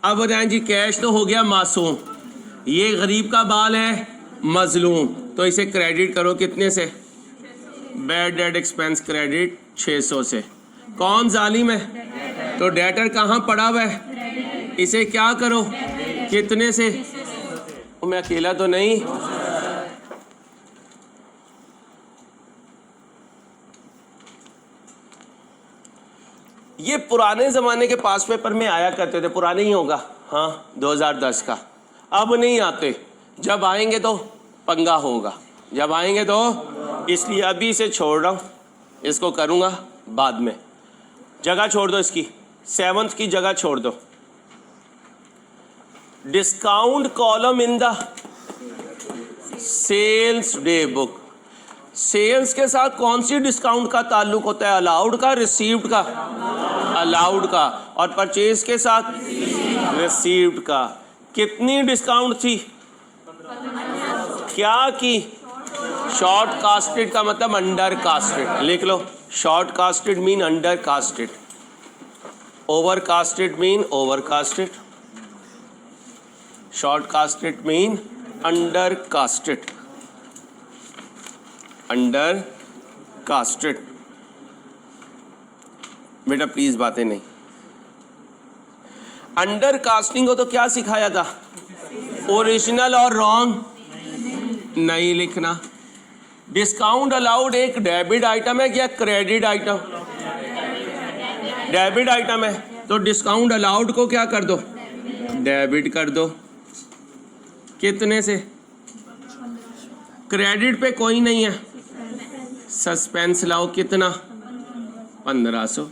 अब बताएं जी, कैश तो हो गया मासूम, ये गरीब का बाल है मजलूम, तो इसे क्रेडिट करो, कितने से, बैड डेट एक्सपेंस क्रेडिट 600 से। कौन जालिम है? तो डेटर कहाँ पड़ा हुआ है? इसे क्या करो, कितने से? मैं अकेला तो नहीं। ये पुराने ज़माने के पास पेपर में आया करते थे, पुराने ही होगा, हाँ 2010 का। अब नहीं आते, जब आएंगे तो पंगा होगा, जब आएंगे तो, इसलिए अभी इसे छोड़ रहा हूँ, इसको करूँगा बाद में। जगह छोड़ दो इसकी, 7th की जगह छोड़ दो। Discount column in the sales day book. Sales के साथ कौन सी डिस्काउंट का ताल्लुक होता है? अलाउड का, रिसीव्ड का? अलाउड का। और परचेज के साथ रिसीव्ड का। कितनी डिस्काउंट थी? क्या की? शॉर्ट कास्टेड का मतलब अंडर कास्टेड। लिख लो, short casted mean under casted, over casted mean over casted, short casted mean under casted, under casted. बेटा प्लीज बातें नहीं। अंडर कास्टिंग को तो क्या सिखाया था? ओरिजिनल और रॉन्ग नहीं लिखना। डिस्काउंट अलाउड एक डेबिट आइटम है क्या क्रेडिट आइटम? डेबिट आइटम है, तो डिस्काउंट अलाउड को क्या कर दो? डेबिट कर दो। कितने से? क्रेडिट पे कोई नहीं है, सस्पेंस लाओ। कितना? 1500।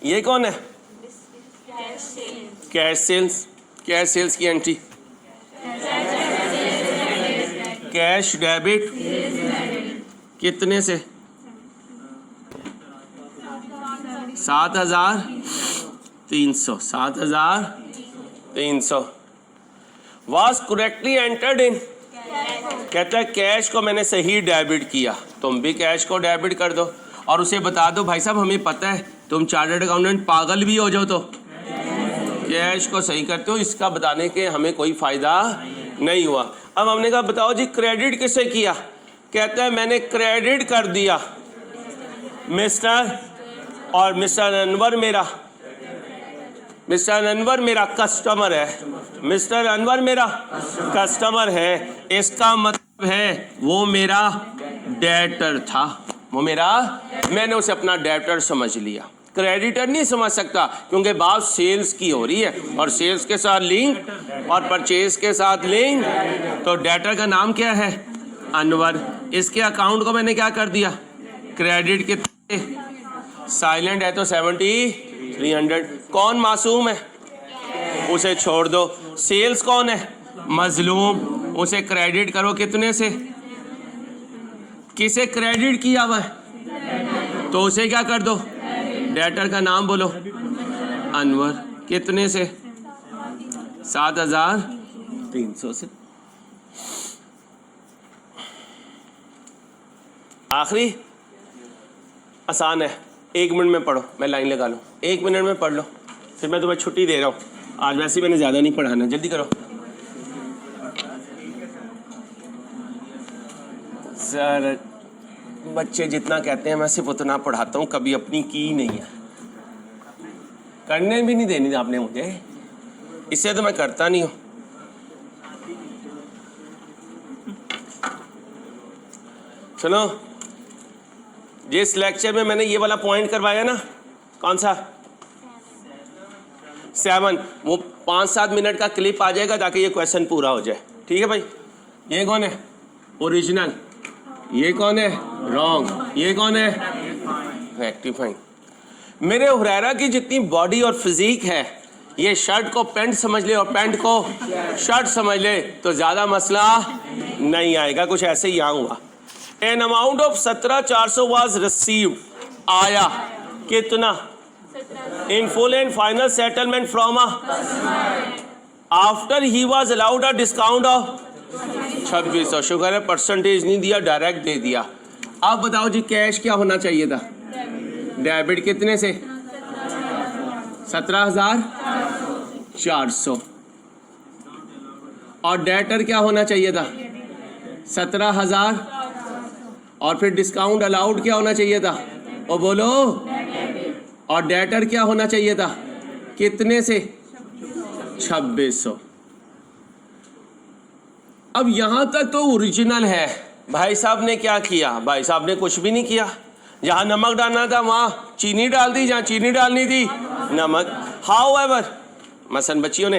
ये कौन है? Cash sales. कैश सेल्स की एंट्री, कैश डेबिट कितने से? 7300। 7300 वाज करेक्टली एंटर्ड इन। कहता है कैश को मैंने सही डेबिट किया, तुम भी कैश को डेबिट कर दो और उसे बता दो भाई साहब हमें पता है तुम चार्टर्ड अकाउंटेंट पागल भी हो जाओ तो कैश को सही करते हो, इसका बताने के हमें कोई फ़ायदा नहीं हुआ। अब हमने कहा बताओ जी क्रेडिट किसे किया? कहता है मैंने क्रेडिट कर दिया मिस्टर, और मिस्टर अनवर मेरा कस्टमर है। मिस्टर अनवर मेरा कस्टमर है, इसका मतलब है वो मेरा डेटर था, मैंने उसे अपना डेटर समझ लिया। क्रेडिटर नहीं समझ सकता क्योंकि बात सेल्स की हो रही है और सेल्स के साथ लिंक और परचेज के साथ लिंक। तो डेटर का नाम क्या है? अनवर। इसके अकाउंट को मैंने क्या कर दिया? क्रेडिट के साइलेंट है तो 7300। कौन मासूम है? उसे छोड़ दो। सेल्स कौन है? मजलूम, उसे क्रेडिट करो। कितने से? किसे क्रेडिट किया हुआ है तो उसे क्या कर दो? डेटर का नाम बोलो, अनवर। कितने से? 7300 से। आखिरी आसान है, 1 मिनट में पढ़ो, मैं लाइन लगा लूँ, 1 मिनट में पढ़ लो, फिर मैं तुम्हें छुट्टी दे रहा हूँ। आज वैसे ही मैंने ज़्यादा नहीं पढ़ाना, जल्दी करो। सर बच्चे जितना कहते हैं मैं सिर्फ उतना पढ़ाता हूँ, कभी अपनी की नहीं है, करने भी नहीं देनी आपने मुझे, इससे तो मैं करता नहीं हूँ। सुनो, जिस लेक्चर में मैंने ये वाला पॉइंट करवाया ना, कौन सा 7, वो 5-7 मिनट का क्लिप आ जाएगा ताकि ये क्वेश्चन पूरा हो जाए। ठीक है भाई? ये कौन है? ओरिजिनल। ये कौन है? रॉन्ग। ये कौन है? रेक्टिफाइंग। मेरे हुरैरा की जितनी बॉडी और फिजिक है, ये शर्ट को पैंट समझ ले और पैंट को शर्ट समझ ले तो ज़्यादा मसला नहीं आएगा। कुछ ऐसे ही यहाँ हुआ। An amount of 17,400 was received. आया कितना? In full and final settlement from after he was allowed a discount of 2600। Sugar है परसेंटेज नहीं दिया, डायरेक्ट दे दिया। अब बताओ जी कैश क्या होना चाहिए था? डेबिट कितने से? 17,400। और डेटर क्या होना चाहिए था? 17,000। और फिर डिस्काउंट अलाउड क्या होना चाहिए था? ओ बोलो। और डेटर क्या होना चाहिए था? कितने से? 2600। अब यहां तक तो ओरिजिनल है। भाई साहब ने क्या किया? भाई साहब ने कुछ भी नहीं किया। जहां नमक डालना था वहां चीनी डाल दी, जहां चीनी डालनी थी नमक। हाउएवर मसलन बच्चियों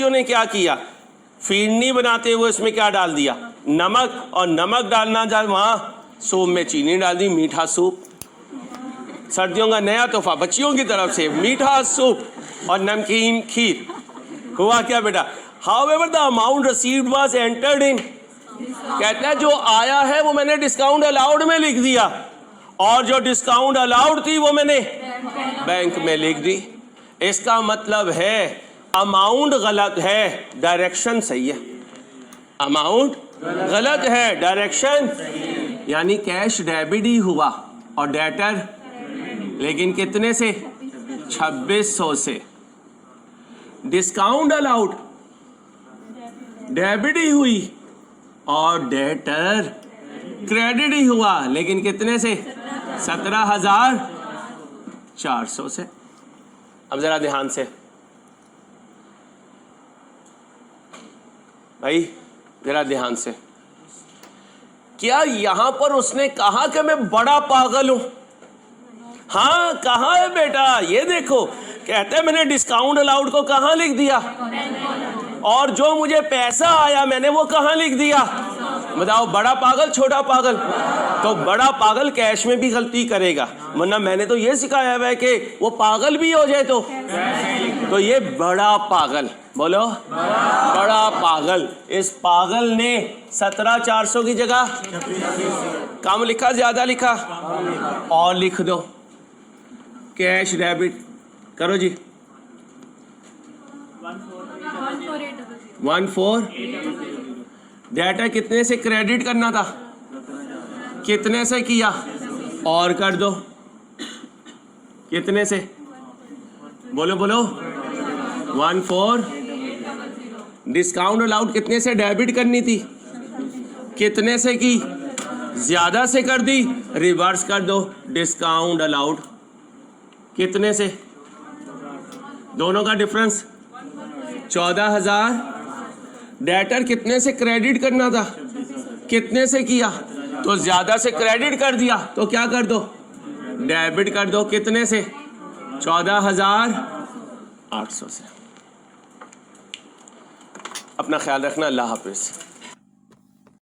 ने क्या किया? फिरनी बनाते हुए उसमें क्या डाल दिया? नमक। और नमक डालना था वहां सूप में चीनी डाल दी। मीठा सूप, सर्दियों का नया तोहफा बच्चियों की तरफ से, मीठा सूप और नमकीन खीर। हुआ क्या बेटा? However, the amount received was entered in। कहते हैं जो आया है वो मैंने डिस्काउंट अलाउड में लिख दिया, और जो डिस्काउंट अलाउड थी वो मैंने बैंक में लिख दी। इसका मतलब है अमाउंट गलत है, डायरेक्शन सही है। अमाउंट गलत है, डायरेक्शन, यानी कैश डेबिट ही हुआ और डेटर लेकिन कितने से? 2600 से। डिस्काउंट अलाउड डेबिट ही हुई और डेटर क्रेडिट ही हुआ, लेकिन कितने से? 17,400 से। अब जरा ध्यान से भाई, जरा ध्यान से। क्या यहां पर उसने कहा कि मैं बड़ा पागल हूं? हाँ, कहा है बेटा, ये देखो। कहते हैं मैंने डिस्काउंट अलाउड को कहां लिख दिया, और जो मुझे पैसा आया मैंने वो कहां लिख दिया? बताओ, बड़ा पागल छोटा पागल? तो बड़ा पागल कैश में भी गलती करेगा, वरना मैंने तो ये सिखाया है कि वो पागल भी हो जाए तो ये बड़ा पागल। बोलो, बड़ा पागल। इस पागल ने 17,400 की जगह कम लिखा, ज्यादा लिखा? और लिख दो कैश डेबिट करो जी। 14। डेटा कितने से क्रेडिट करना था? कितने से किया? और कर दो कितने से? बोलो बोलो। 14। डिस्काउंट अलाउड कितने से डेबिट करनी थी? कितने से की? ज्यादा से कर दी, रिवर्स कर दो। डिस्काउंट अलाउड कितने से? दोनों का डिफरेंस 14,000। डेटर कितने से क्रेडिट करना था? कितने से किया? तो ज्यादा से क्रेडिट कर दिया, तो क्या कर दो? डेबिट कर दो। कितने से? 14,800 से। अपना ख्याल रखना। अल्लाह हाफिज।